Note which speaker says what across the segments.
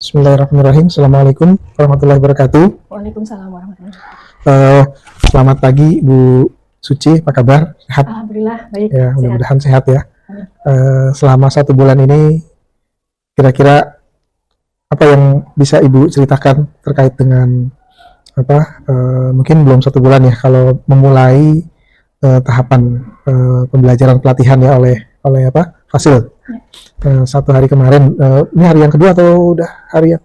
Speaker 1: Bismillahirrahmanirrahim. Assalamualaikum warahmatullahi wabarakatuh.
Speaker 2: Waalaikumsalam warahmatullahi wabarakatuh.
Speaker 1: Selamat pagi Bu Suci, apa kabar? Sehat?
Speaker 2: Alhamdulillah baik.
Speaker 1: Ya, mudah-mudahan sehat ya.
Speaker 2: Amin.
Speaker 1: Selama 1 bulan ini, kira-kira apa yang bisa Ibu ceritakan terkait dengan mungkin belum 1 bulan ya, kalau memulai tahapan pembelajaran pelatihan ya oleh Fasil.
Speaker 2: Ya.
Speaker 1: 1 hari kemarin, ini hari yang kedua atau udah hari yang?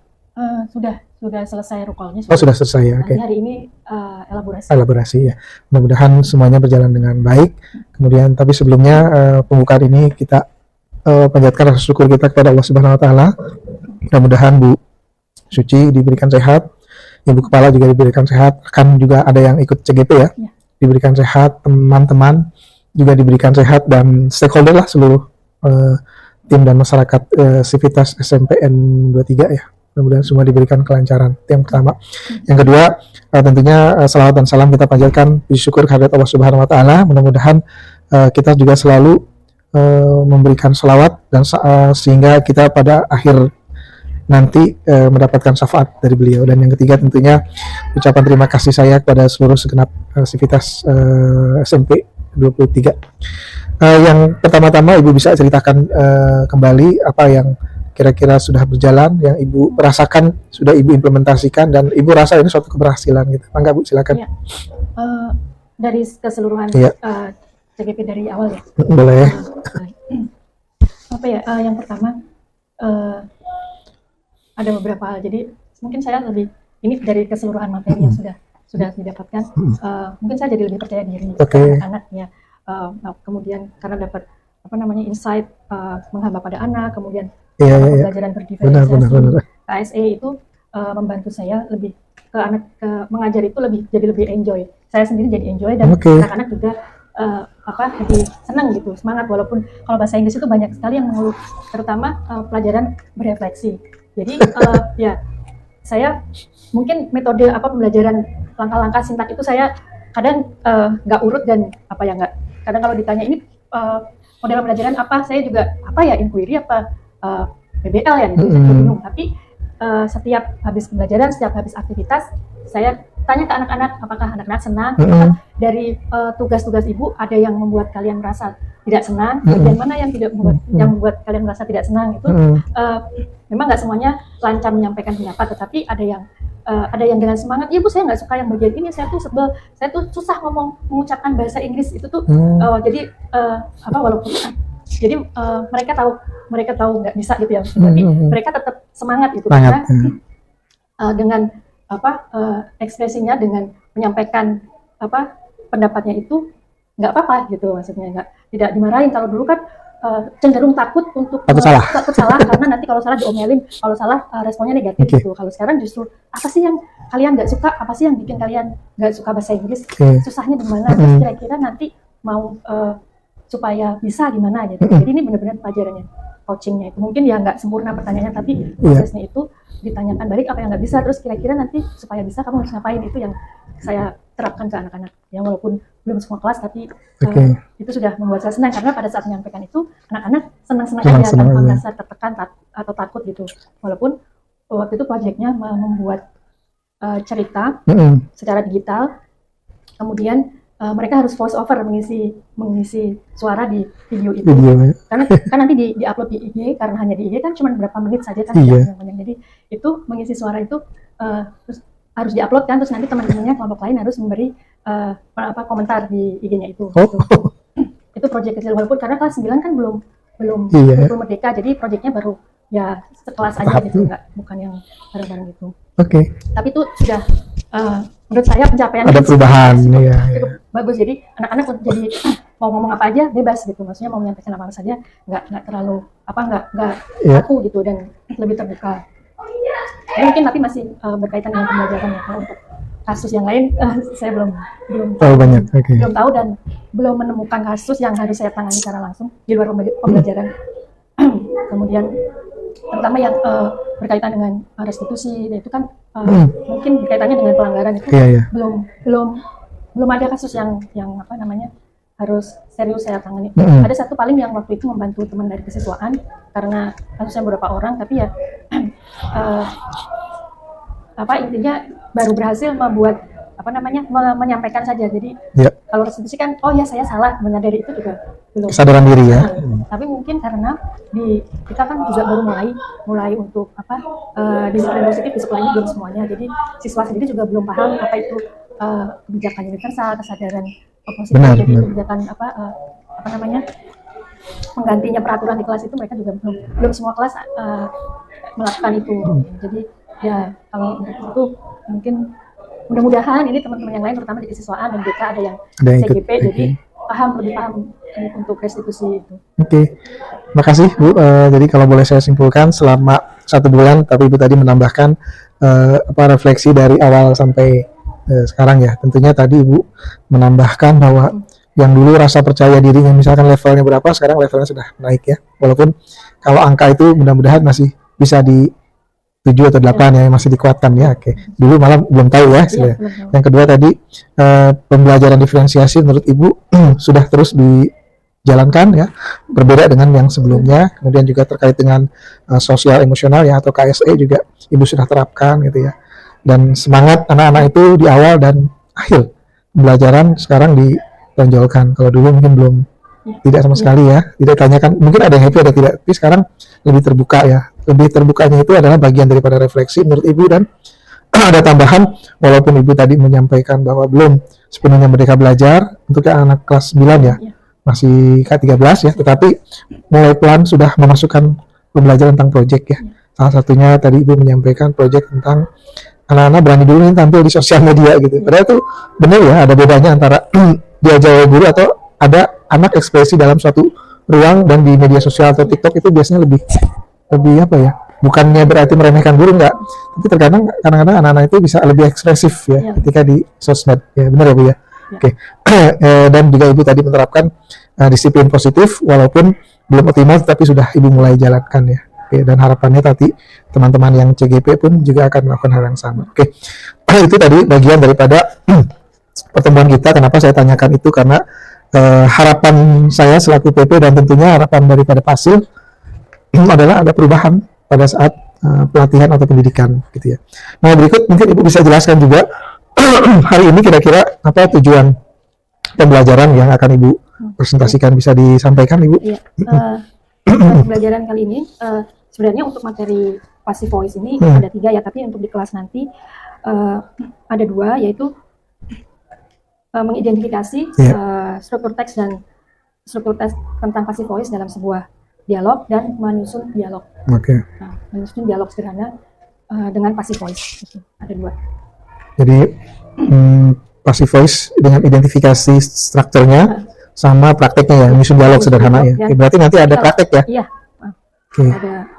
Speaker 2: Sudah selesai rukolnya.
Speaker 1: Oh, sudah selesai ya.
Speaker 2: Nanti hari ini elaborasi.
Speaker 1: Elaborasi ya. Mudah-mudahan semuanya berjalan dengan baik. Kemudian tapi sebelumnya pembukaan ini kita panjatkan rasa syukur kita kepada Allah Subhanahu wa taala. Mudah-mudahan Bu Suci diberikan sehat, Ibu Kepala juga diberikan sehat, kan juga ada yang ikut CGP ya. Diberikan sehat, teman-teman juga diberikan sehat, dan stakeholder lah seluruh tim dan masyarakat Sivitas SMPN 23 ya. Mudah-mudahan semua diberikan kelancaran. Itu yang pertama. Yang kedua, tentunya salawat dan salam kita panjatkan puji syukur kehadirat Allah Subhanahu wa taala. Mudah-mudahan kita juga selalu memberikan salawat dan sehingga kita pada akhir nanti mendapatkan syafaat dari beliau. Dan yang ketiga tentunya ucapan terima kasih saya kepada seluruh segenap Sivitas SMP 23. Yang pertama-tama Ibu bisa ceritakan kembali apa yang kira-kira sudah berjalan, yang Ibu rasakan, sudah Ibu implementasikan, dan Ibu rasa ini suatu keberhasilan gitu. Mangga Bu, silakan.
Speaker 2: Ya. Dari keseluruhan CGP dari awal ya.
Speaker 1: Boleh.
Speaker 2: Yang pertama ada beberapa hal. Jadi mungkin saya lebih ini dari keseluruhan materi yang sudah didapatkan. Mungkin saya jadi lebih percaya diri anak-anak ya. Kemudian karena dapat insight menghamba pada anak, kemudian pembelajaran berdiferensiasi, KSE itu membantu saya lebih ke anak, mengajar itu jadi lebih enjoy. Saya sendiri jadi enjoy, dan anak-anak juga lebih senang gitu, semangat, walaupun kalau bahasa Inggris itu banyak sekali yang mengeluh, terutama pelajaran berefleksi. Jadi ya saya mungkin metode pembelajaran langkah-langkah sintak itu saya kadang nggak urut, dan kadang kalau ditanya ini model pelajaran apa, saya juga inquiry PBL ya gitu, saya bingung. Tapi setiap habis pembelajaran, setiap habis aktivitas, saya tanya ke anak-anak apakah anak-anak senang. Dari tugas-tugas Ibu ada yang membuat kalian merasa tidak senang, bagian mana yang tidak membuat kalian merasa tidak senang itu. Memang nggak semuanya lancar menyampaikan pendapat, tetapi ada yang dengan semangat, "Ibu, saya nggak suka yang bagian ini, saya tuh sebel, saya tuh susah mengucapkan bahasa Inggris itu tuh." Jadi walaupun jadi mereka tahu nggak bisa gitu ya, tapi mereka tetap semangat gitu, karena dengan ekspresinya, dengan menyampaikan pendapatnya itu nggak apa-apa gitu, maksudnya tidak dimarahin. Kalau dulu kan cenderung takut untuk takut salah karena nanti kalau salah diomelin, kalau salah responnya negatif gitu. Kalau sekarang justru apa sih yang kalian nggak suka, apa sih yang bikin kalian nggak suka bahasa Inggris, susahnya di mana, terus kira-kira nanti mau supaya bisa gimana gitu. Jadi ini benar-benar pelajarannya, coachingnya itu mungkin ya nggak sempurna pertanyaannya, tapi prosesnya itu ditanyakan balik apa yang nggak bisa, terus kira-kira nanti supaya bisa kamu harus ngapain. Itu yang saya terapkan ke anak-anak ya, walaupun belum semua kelas, tapi itu sudah membuat saya senang, karena pada saat menyampaikan itu anak-anak senang-senang aja tanpa merasa tertekan atau takut gitu. Walaupun waktu itu proyeknya membuat cerita secara digital, kemudian mereka harus voice over mengisi suara di video itu. Karena kan nanti di-upload di IG, karena hanya di IG kan cuma berapa menit saja kan. Jadi itu mengisi suara itu terus harus di-upload kan, terus nanti teman-temannya kelompok lain harus memberi komentar di IG-nya itu. Itu proyek kecil, walaupun karena kelas 9 kan belum merdeka, jadi proyeknya baru ya sekelas aja gitu, bukan yang bareng-bareng gitu. Tapi itu sudah menurut saya pencapaian
Speaker 1: ada perubahan
Speaker 2: cukup bagus. Jadi anak-anak jadi mau ngomong apa aja bebas gitu, maksudnya mau menyampaikan apa saja, nggak terlalu nggak kaku gitu, dan lebih terbuka. Jadi mungkin tapi masih berkaitan dengan pembelajaran ya. Kalau untuk kasus yang lain saya belum tahu banyak, belum tahu dan belum menemukan kasus yang harus saya tangani secara langsung di luar pembelajaran. Kemudian terutama yang berkaitan dengan restitusi, itu kan mungkin berkaitannya dengan pelanggaran itu belum ada kasus yang harus serius saya tangani. Ada satu paling yang waktu itu membantu teman dari kesiswaan, karena kasusnya beberapa orang, tapi ya eh, intinya baru berhasil membuat menyampaikan saja. Jadi kalau restitusi kan, oh ya saya salah, menyadari itu juga belum.
Speaker 1: Kesadaran diri ya.
Speaker 2: Tapi mungkin karena kita kan juga baru mulai untuk disiplin positif di sekolah ini belum semuanya. Jadi siswa sendiri juga belum paham apa itu kebijakan universal, kesadaran positif. Jadi kebijakan penggantinya peraturan di kelas itu mereka juga belum semua kelas melakukan itu. Jadi ya kalau itu mungkin mudah-mudahan ini teman-teman yang lain terutama di siswaan dan BK ada yang CGP jadi lebih paham untuk restitusi itu.
Speaker 1: Oke. Makasih Bu. Jadi kalau boleh saya simpulkan selama 1 bulan, tapi Ibu tadi menambahkan refleksi dari awal sampai sekarang ya. Tentunya tadi Ibu menambahkan bahwa yang dulu rasa percaya dirinya misalkan levelnya berapa, sekarang levelnya sudah naik ya. Walaupun kalau angka itu mudah-mudahan masih bisa di 7 atau 8 ya, masih dikuatkan ya. Oke. Dulu malah belum tahu ya. Yang kedua tadi pembelajaran diferensiasi menurut Ibu sudah terus dijalankan ya, berbeda dengan yang sebelumnya. Kemudian juga terkait dengan sosial emosional ya atau KSE juga Ibu sudah terapkan gitu ya. Dan semangat anak-anak itu di awal dan akhir pembelajaran sekarang ditonjolkan. Kalau dulu mungkin belum, tidak sama sekali ya, tidak tanyakan, mungkin ada yang happy ada tidak, tapi sekarang lebih terbuka ya. Lebih terbukanya itu adalah bagian daripada refleksi menurut Ibu. Dan ada tambahan, walaupun Ibu tadi menyampaikan bahwa belum sepenuhnya merdeka belajar untuk anak kelas 9 ya, masih K13 ya, tetapi mulai pelan sudah memasukkan pembelajaran tentang proyek ya. Salah satunya tadi Ibu menyampaikan proyek tentang anak-anak berani dulu nih tampil di sosial media gitu. Padahal itu benar ya, ada bedanya antara diajar oleh guru atau ada anak ekspresi dalam suatu ruang, dan di media sosial atau TikTok itu biasanya lebih apa ya, bukannya berarti meremehkan guru, enggak, tapi terkadang kadang-kadang anak-anak itu bisa lebih ekspresif ya ketika di sosmed ya. Benar ya Bu ya. Oke. Dan juga Ibu tadi menerapkan disiplin positif walaupun belum optimal, tapi sudah Ibu mulai jalankan ya. Oke. Dan harapannya tadi teman-teman yang CGP pun juga akan melakukan hal yang sama. Oke. Itu tadi bagian daripada pertemuan kita. Kenapa saya tanyakan itu, karena harapan saya selaku PP dan tentunya harapan daripada PASIL adalah ada perubahan pada saat pelatihan atau pendidikan gitu ya. Nah, berikut mungkin Ibu bisa jelaskan juga hari ini kira-kira apa tujuan pembelajaran yang akan Ibu presentasikan, bisa disampaikan Ibu?
Speaker 2: Iya. Pembelajaran kali ini sebenarnya untuk materi passive voice ini ada 3 ya, tapi untuk di kelas nanti ada 2, yaitu mengidentifikasi struktur teks tentang passive voice dalam sebuah dialog dan menyusun dialog. Nah, menyusun dialog sederhana dengan passive voice. Ada 2.
Speaker 1: Jadi passive voice dengan identifikasi strukturnya sama prakteknya ya, menyusun dialog sederhana ya. Berarti nanti ada praktek ya?
Speaker 2: Iya. Ada.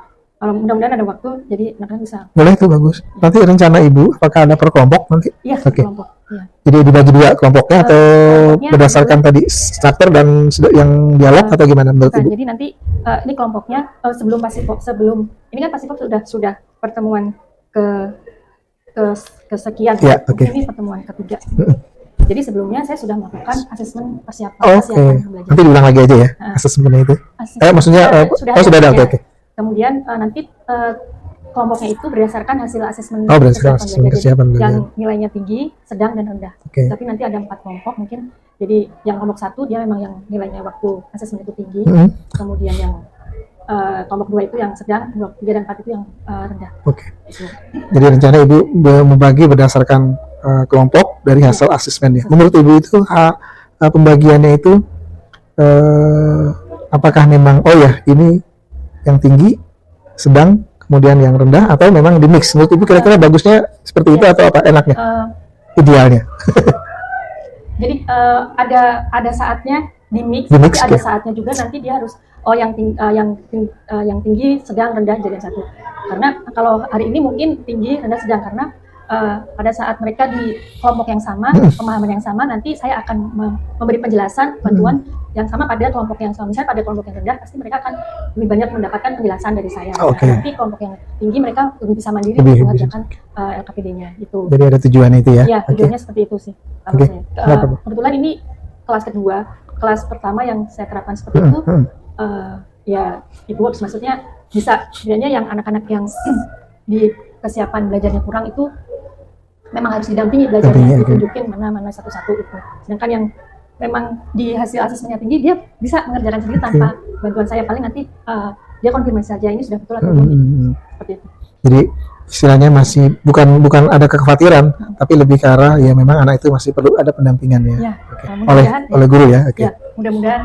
Speaker 2: Kalau mudah-mudahan ada waktu, jadi anak-anak bisa.
Speaker 1: Boleh, itu bagus. Nanti rencana Ibu apakah ada per kelompok nanti?
Speaker 2: Iya, kelompok. Ya.
Speaker 1: Jadi dibagi 2 kelompoknya atau berdasarkan tadi struktur dan yang dialog atau gimana menurut Ibu?
Speaker 2: Jadi nanti ini kelompoknya sebelum ini kan passive sudah pertemuan kesekian.
Speaker 1: Ya,
Speaker 2: ini pertemuan ketiga. Jadi sebelumnya saya sudah melakukan asesmen persiapan belajar.
Speaker 1: Nanti diulang lagi aja ya asesmennya itu. Maksudnya sudah ada. Oke.
Speaker 2: Kemudian nanti kelompoknya itu berdasarkan hasil asesmen
Speaker 1: persiapan belajar
Speaker 2: yang nilainya tinggi, sedang, dan rendah. Tapi nanti ada 4 kelompok mungkin. Jadi yang kelompok 1 dia memang yang nilainya waktu asesmen itu tinggi. Kemudian yang kelompok 2 itu yang sedang, kelompok 3 dan 4 itu yang rendah.
Speaker 1: Jadi rencana Ibu membagi berdasarkan kelompok dari hasil asesmennya. Menurut Ibu itu pembagiannya itu apakah memang ini yang tinggi, sedang, kemudian yang rendah, atau memang di mix? Menurut Ibu kira-kira bagusnya seperti itu atau apa enaknya? Idealnya?
Speaker 2: Jadi ada saatnya di mix, tapi ada saatnya juga nanti dia harus yang tinggi, sedang, rendah jadi satu. Karena kalau hari ini mungkin tinggi, rendah, sedang, karena pada saat mereka di kelompok yang sama, pemahaman yang sama, nanti saya akan memberi penjelasan, bantuan yang sama pada kelompok yang sama. Misalnya pada kelompok yang rendah, pasti mereka akan lebih banyak mendapatkan penjelasan dari saya. Nanti kelompok yang tinggi mereka lebih bisa mandiri mengerjakan LKPD-nya. Itu.
Speaker 1: Jadi ada tujuan itu ya?
Speaker 2: Iya, tujuannya seperti itu sih. Kebetulan ini kelas kedua, kelas pertama yang saya terapkan seperti itu, ya it works, maksudnya bisa sebenarnya yang anak-anak yang di kesiapan belajarnya kurang itu memang harus didampingi belajarnya,
Speaker 1: Dampingi, oke.
Speaker 2: ditunjukin mana satu-satu itu. Sedangkan yang memang di hasil asesmennya tinggi, dia bisa mengerjakan sendiri tanpa bantuan saya. Paling nanti dia konfirmasi saja ini sudah betul atau belum. Seperti itu.
Speaker 1: Jadi istilahnya masih bukan ada kekhawatiran, tapi lebih ke arah ya memang anak itu masih perlu ada pendampingan ya.
Speaker 2: Ya,
Speaker 1: Oke.
Speaker 2: mudah-mudahan
Speaker 1: Oleh guru ya. Oke.
Speaker 2: ya, mudah-mudahan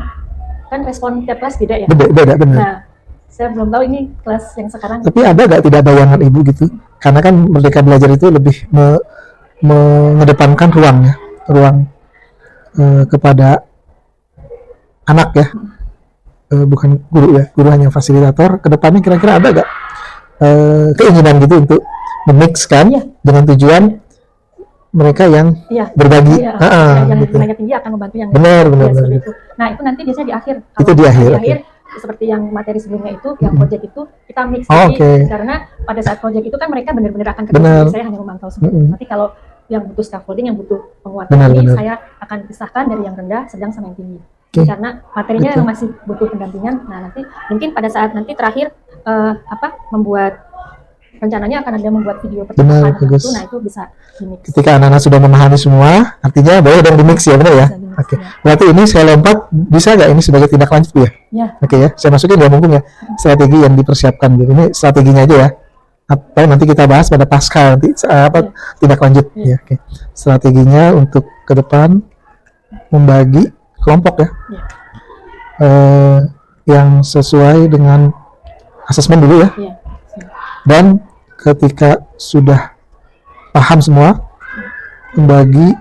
Speaker 2: kan respon tiap kelas beda ya.
Speaker 1: Beda benar.
Speaker 2: Nah, saya belum tahu ini kelas yang sekarang.
Speaker 1: Tapi ada nggak tidak bayangan ibu gitu? Karena kan Merdeka Belajar itu lebih mengedepankan ruang kepada anak ya, bukan guru ya. Guru hanya fasilitator. Kedepannya kira-kira ada nggak keinginan gitu untuk memixkan
Speaker 2: Iya.
Speaker 1: dengan tujuan mereka yang
Speaker 2: Iya,
Speaker 1: berbagi.
Speaker 2: iya, yang
Speaker 1: Gitu.
Speaker 2: nilainya tinggi akan membantu yang
Speaker 1: Benar,
Speaker 2: ya, seperti
Speaker 1: benar.
Speaker 2: itu. Nah, itu nanti biasanya di akhir.
Speaker 1: Itu di akhir,
Speaker 2: Seperti yang materi sebelumnya itu, yang project itu kita mix.
Speaker 1: Oh,
Speaker 2: Jadi,
Speaker 1: oke.
Speaker 2: karena pada saat project itu kan mereka benar-benar akan kerja
Speaker 1: Benar.
Speaker 2: sendiri, saya hanya memantau semua. Nanti kalau yang butuh scaffolding, yang butuh penguatan
Speaker 1: Benar,
Speaker 2: ini,
Speaker 1: benar.
Speaker 2: saya akan pisahkan dari yang rendah, sedang sama yang tinggi.
Speaker 1: Oke.
Speaker 2: Karena materinya
Speaker 1: Betul.
Speaker 2: yang masih butuh pendampingan. Nah, nanti mungkin pada saat nanti terakhir membuat rencananya akan ada membuat video
Speaker 1: Benar,
Speaker 2: percakapan
Speaker 1: bagus.
Speaker 2: itu. Nah, itu bisa di-mix.
Speaker 1: Ketika anak-anak sudah memahami semua, artinya boleh dong di mix ya, benar ya?
Speaker 2: Bisa di-mix,
Speaker 1: Oke.
Speaker 2: ya.
Speaker 1: Berarti ini saya lompat, bisa nggak ini sebagai tindak lanjut Bu ya?
Speaker 2: Ya,
Speaker 1: Oke ya, saya masukin ya mumpung ya strategi yang dipersiapkan. Jadi ini strateginya aja ya. Atau nanti kita bahas pada pasca nanti tindak lanjut
Speaker 2: Iya.
Speaker 1: ya. Oke. Strateginya untuk ke depan membagi kelompok ya.
Speaker 2: Iya.
Speaker 1: Yang sesuai dengan asesmen dulu ya.
Speaker 2: iya.
Speaker 1: Dan ketika sudah paham semua, membagi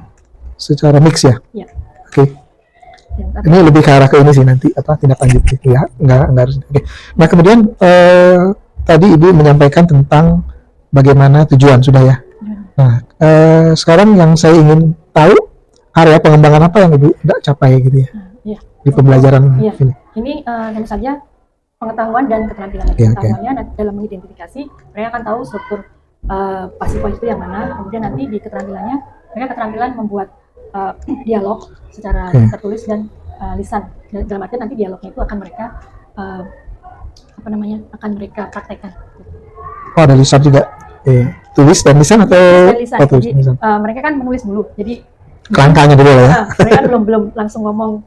Speaker 1: secara mix ya.
Speaker 2: Iya.
Speaker 1: Oke.
Speaker 2: Ya, tapi
Speaker 1: Ini lebih ke arah ke ini sih nanti tindak lanjut gitu ya, nggak harus. Oke. Nah kemudian tadi Ibu menyampaikan tentang bagaimana tujuan sudah ya. Nah sekarang yang saya ingin tahu area pengembangan apa yang Ibu tidak capai gitu ya
Speaker 2: iya.
Speaker 1: di pembelajaran
Speaker 2: Iya.
Speaker 1: ini.
Speaker 2: Ini tentu saja pengetahuan dan keterampilan.
Speaker 1: Oke, oke.
Speaker 2: Pengetahuannya nanti dalam mengidentifikasi, mereka akan tahu struktur passive voice itu yang mana. Kemudian nanti di keterampilannya, mereka keterampilan membuat dialog secara
Speaker 1: Oke.
Speaker 2: tertulis dan lisan. Dalam artian nanti dialognya itu akan mereka akan mereka praktekkan.
Speaker 1: Oh ada lisan juga. Tulis dan lisan atau
Speaker 2: Dan lisan.
Speaker 1: oh, tulis
Speaker 2: Jadi
Speaker 1: dan lisan.
Speaker 2: mereka kan menulis dulu. Jadi
Speaker 1: Kerangkanya dulu lah ya.
Speaker 2: mereka belum langsung ngomong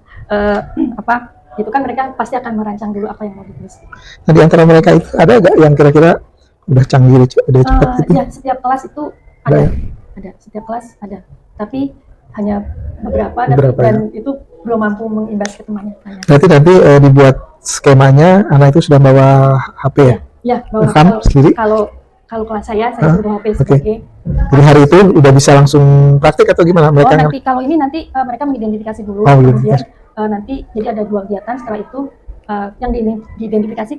Speaker 2: itu kan mereka pasti akan merancang dulu apa yang mau ditulis.
Speaker 1: Nah di antara mereka itu ada nggak yang kira-kira udah canggih, udah cepat gitu?
Speaker 2: Ya, setiap kelas itu
Speaker 1: Ada ya?
Speaker 2: ada, setiap kelas ada. Tapi hanya beberapa,
Speaker 1: Beberapa,
Speaker 2: dan itu belum mampu mengimbas ke temannya. Hanya.
Speaker 1: Berarti nanti dibuat skemanya anak itu sudah bawa HP ya?
Speaker 2: Ya, bahwa
Speaker 1: Rekam sendiri?
Speaker 2: kalau kelas saya
Speaker 1: Hah?
Speaker 2: sudah HP
Speaker 1: Oke.
Speaker 2: sebagai.
Speaker 1: Jadi hari itu udah bisa langsung praktik atau gimana? Mereka
Speaker 2: nanti kalau ini nanti mereka mengidentifikasi dulu,
Speaker 1: Oh,
Speaker 2: kemudian nanti jadi ada 2 kegiatan. Setelah itu yang diidentifikasi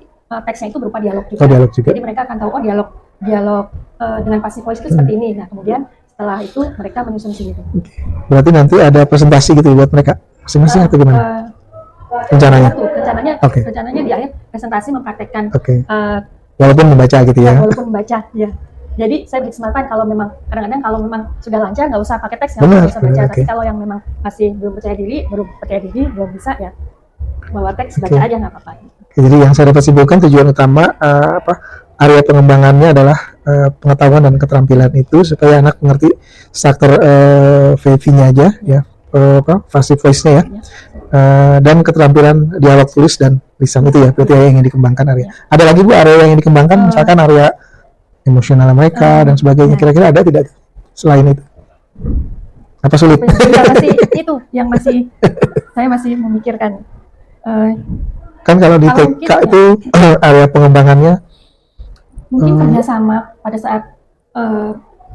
Speaker 2: teksnya itu berupa dialog juga.
Speaker 1: Oh, dialog juga.
Speaker 2: Jadi mereka akan tahu dialog dengan passive voice itu seperti ini. Nah kemudian setelah itu mereka menyusun sendiri.
Speaker 1: Berarti nanti ada presentasi gitu buat mereka masing-masing atau gimana? Rencananya?
Speaker 2: Rencananya,
Speaker 1: Oke.
Speaker 2: rencananya di akhir presentasi mempraktekkan
Speaker 1: Oke. Walaupun membaca gitu ya?
Speaker 2: walaupun membaca. Ya. Jadi saya beri kesempatan kalau memang kadang-kadang kalau memang sudah lancar nggak usah pakai teks,
Speaker 1: Benar,
Speaker 2: nggak usah baca.
Speaker 1: benar,
Speaker 2: Tapi
Speaker 1: oke.
Speaker 2: kalau yang memang masih belum percaya diri, belum bisa ya bawa teks, baca
Speaker 1: Oke.
Speaker 2: aja nggak apa-apa.
Speaker 1: Jadi yang saya dapat simpulkan tujuan utama area pengembangannya adalah pengetahuan dan keterampilan itu supaya anak mengerti struktur VV-nya aja ya, passive voice-nya ya, dan keterampilan dialog tulis dan lisan itu ya, berarti yang ingin dikembangkan area. Ada lagi Bu area yang dikembangkan, misalkan area emosional mereka dan sebagainya. Kira-kira ada tidak selain itu? Apa sulit?
Speaker 2: Ya, masih itu yang saya masih memikirkan.
Speaker 1: Kan kalau di
Speaker 2: Kalau
Speaker 1: TK
Speaker 2: mungkin
Speaker 1: itu area pengembangannya
Speaker 2: Mungkin kerjasama pada saat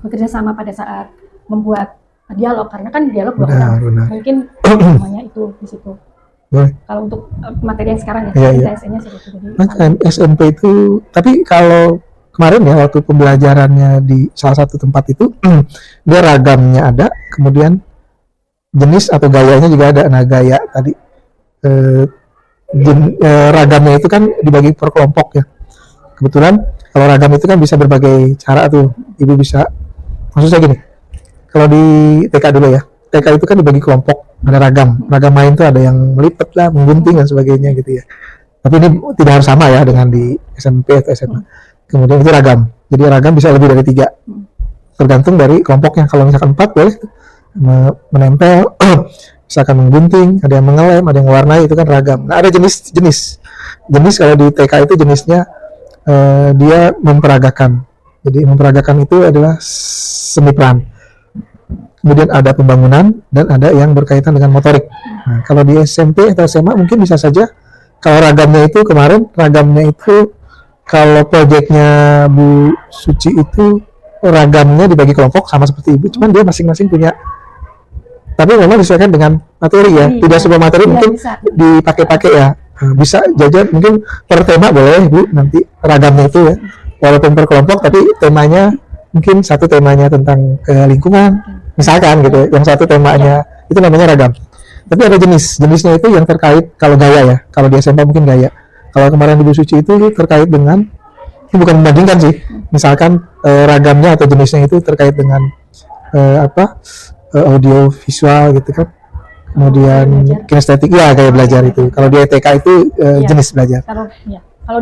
Speaker 2: bekerja sama pada saat membuat dialog, karena kan dialog dua
Speaker 1: Benar,
Speaker 2: orang.
Speaker 1: benar.
Speaker 2: Mungkin namanya itu di situ.
Speaker 1: boleh.
Speaker 2: Kalau untuk materi yang sekarang ya,
Speaker 1: Iya, iya.
Speaker 2: TSN-nya seperti itu. Jadi,
Speaker 1: Mas, SMP itu, tapi kalau kemarin ya waktu pembelajarannya di salah satu tempat itu dia ragamnya ada, kemudian jenis atau gayanya juga ada. Nah gaya tadi ragamnya itu kan dibagi per kelompok ya. Kebetulan kalau ragam itu kan bisa berbagai cara tuh. Ibu bisa, maksud saya gini, kalau di TK dulu ya, TK itu kan dibagi kelompok, ada ragam main tuh ada yang melipet lah, menggunting dan sebagainya gitu ya. Tapi ini tidak harus sama ya dengan di SMP atau SMA. Kemudian itu ragam. Jadi ragam bisa lebih dari 3. Tergantung dari kelompoknya. Kalau misalkan 4 boleh menempel, misalkan menggunting, ada yang mengelem, ada yang mewarnai, itu kan ragam. Nah, ada jenis-jenis. Jenis kalau di TK itu jenisnya dia memperagakan. Jadi memperagakan itu adalah seni peran. Kemudian ada pembangunan dan ada yang berkaitan dengan motorik. Nah, kalau di SMP atau SMA mungkin bisa saja kalau ragamnya itu kemarin ragamnya itu kalau proyeknya Bu Suci itu ragamnya dibagi kelompok sama seperti Ibu, cuman dia masing-masing punya. Tapi memang disesuaikan dengan materi ya. Tidak semua materi mungkin dipakai-pakai ya. Nah, bisa jajan mungkin per tema boleh Bu nanti ragamnya itu ya. Walaupun per kelompok tapi temanya mungkin satu temanya tentang lingkungan misalkan gitu. Yang satu temanya itu namanya ragam. Tapi ada jenisnya itu yang terkait kalau gaya ya. Kalau di SMP mungkin gaya. Kalau kemarin Ibu Suci itu terkait dengan ini bukan membandingkan sih. Misalkan ragamnya atau jenisnya itu terkait dengan audio visual gitu kan. Kemudian kinestetik ya kayak belajar itu. Kalau di TK itu jenis belajar.
Speaker 2: Kalau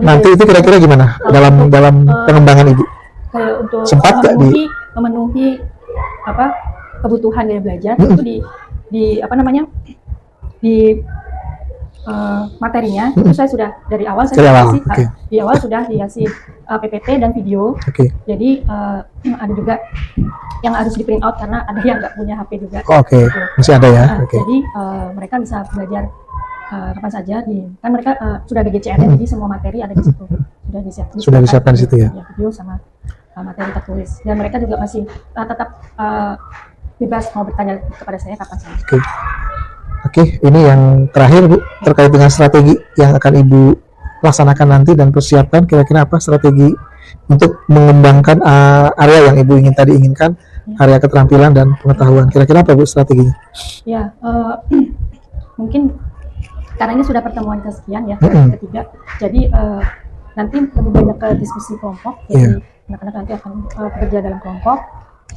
Speaker 1: nanti itu kira-kira gimana dalam pengembangan Ibu?
Speaker 2: Kayak untuk
Speaker 1: sempat
Speaker 2: memenuhi kebutuhan gaya belajar itu di materinya itu saya sudah dari awal di awal sudah dikasih PPT dan video. Jadi ada juga yang harus di print out karena ada yang nggak punya HP juga.
Speaker 1: Gitu. Masih ada ya.
Speaker 2: Jadi mereka bisa belajar kapan saja kan mereka sudah ada GCR jadi semua materi ada di situ sudah disiapkan
Speaker 1: di situ ya.
Speaker 2: Video sama materi tertulis dan mereka juga masih tetap bebas mau bertanya kepada saya kapan saja.
Speaker 1: Oke, ini yang terakhir Bu, terkait dengan strategi yang akan Ibu laksanakan nanti dan persiapkan kira-kira apa strategi untuk mengembangkan area yang Ibu inginkan, area keterampilan dan pengetahuan. Kira-kira apa Bu strateginya? Ya,
Speaker 2: mungkin karena ini sudah pertemuan kesekian ya, ketiga. Jadi nanti lebih banyak ke diskusi kelompok. Jadi anak-anak nanti akan bekerja dalam kelompok.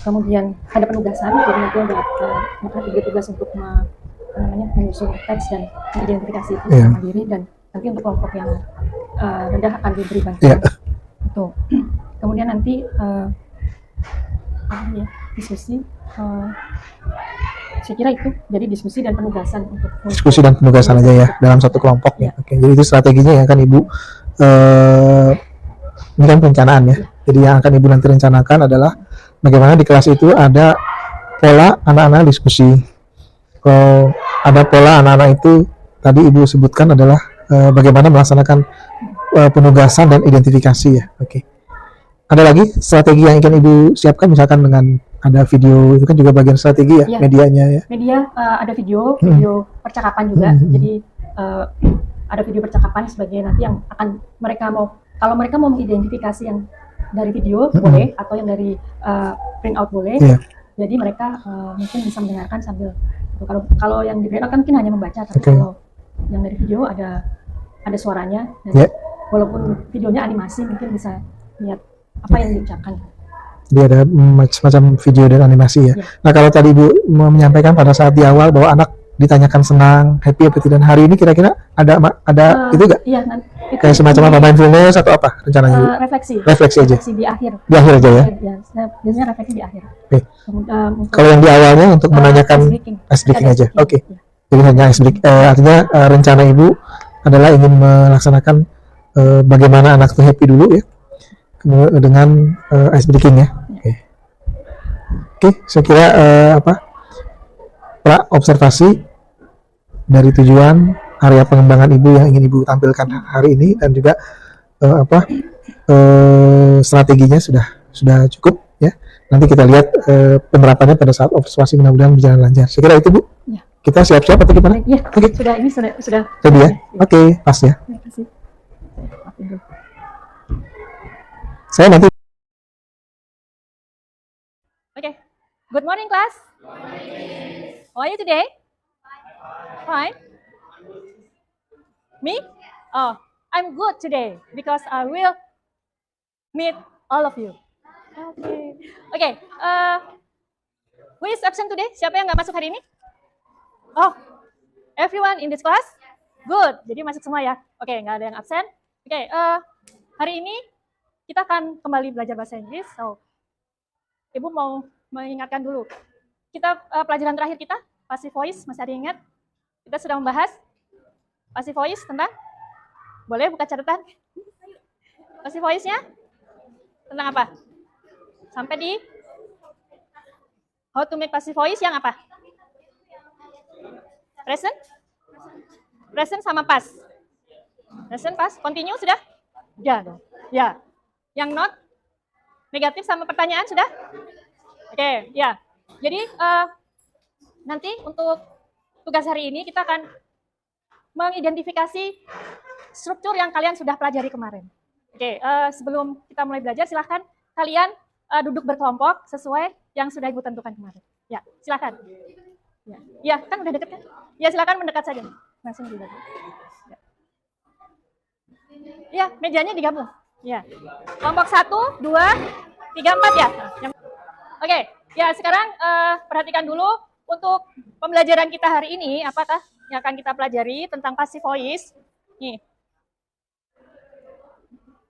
Speaker 2: Kemudian ada penugasan, jadi nanti ada tugas untuk menyusun teks dan mengidentifikasi itu sama diri dan nanti untuk kelompok yang rendah akan diberi bantuan. Itu. Kemudian nanti diskusi. Saya kira itu jadi diskusi dan penugasan
Speaker 1: aja ya dalam satu kelompok ya. Oke, jadi itu strateginya yang akan Ibu ini kan perencanaan ya. Jadi yang akan Ibu nanti rencanakan adalah bagaimana di kelas itu ada pola anak-anak diskusi. Kalau ada pola anak-anak itu tadi Ibu sebutkan adalah bagaimana melaksanakan penugasan dan identifikasi ya. Oke. Ada lagi strategi yang ingin Ibu siapkan misalkan dengan ada video itu kan juga bagian strategi ya, medianya ya.
Speaker 2: Media ada video percakapan juga. Jadi ada video percakapan sebagai nanti yang akan kalau mereka mau mengidentifikasi yang dari video boleh atau yang dari print out boleh. Jadi mereka mungkin bisa mendengarkan sambil kalau yang di print out kan mungkin hanya membaca tapi kalau yang dari video ada suaranya dan walaupun videonya animasi mungkin bisa lihat apa yang diucapkan.
Speaker 1: Dia ada semacam video dan animasi ya. Nah kalau tadi Ibu menyampaikan pada saat di awal bahwa anak ditanyakan senang, happy apa tidak, hari ini kira-kira ada itu nggak?
Speaker 2: Iya,
Speaker 1: kayak semacam apa, mindfulness atau apa rencananya? Refleksi aja.
Speaker 2: Di akhir.
Speaker 1: Di akhir aja ya.
Speaker 2: Biasanya refleksi di akhir.
Speaker 1: Kalau yang di awalnya untuk menanyakan ice breaking aja. Jadi hanya ice breaking. Artinya rencana Ibu adalah ingin melaksanakan bagaimana anak itu happy dulu ya. Dengan ice breaking ya. Oke, saya kira observasi dari tujuan area pengembangan Ibu yang ingin Ibu tampilkan hari ini dan juga strateginya sudah cukup ya. Nanti kita lihat penerapannya pada saat observasi, mudah-mudahan berjalan lancar. Saya kira itu Bu. Ya. Kita siap-siap atau gimana?
Speaker 2: Ya, sudah.
Speaker 1: Ready ya? Oke, pas ya.
Speaker 2: Terima kasih.
Speaker 1: Saya nanti.
Speaker 2: Good morning, class. Good morning. How are you today? Fine. Me? Oh, I'm good today because I will meet all of you. Okay. Who is absent today? Siapa yang nggak masuk hari ini? Oh, everyone in this class? Good. Jadi masuk semua ya. Oke, nggak ada yang absen. Oke, hari ini kita akan kembali belajar bahasa Inggris. So, Ibu mau mengingatkan dulu. Kita pelajaran terakhir kita, passive voice, masih ada yang ingat? Kita sudah membahas passive voice tentang, boleh buka catatan? Passive voice-nya tentang apa? Sampai di how to make passive voice yang apa? Present? Present sama past. Present, past, continue sudah? Ya, ya. Yang not? Negatif sama pertanyaan sudah? Oke, ya. Jadi nanti untuk tugas hari ini kita akan mengidentifikasi struktur yang kalian sudah pelajari kemarin. Oke, sebelum kita mulai belajar, silahkan kalian duduk berkelompok sesuai yang sudah Ibu tentukan kemarin. Ya, silahkan. Ya, kan udah deket kan? Ya, silahkan mendekat saja. Langsung dibagi. Ya, mejanya digabung. Ya, kelompok 1, 2, 3, 4 ya. Oke, ya sekarang perhatikan dulu untuk pembelajaran kita hari ini, apakah yang akan kita pelajari tentang passive voice. Nih,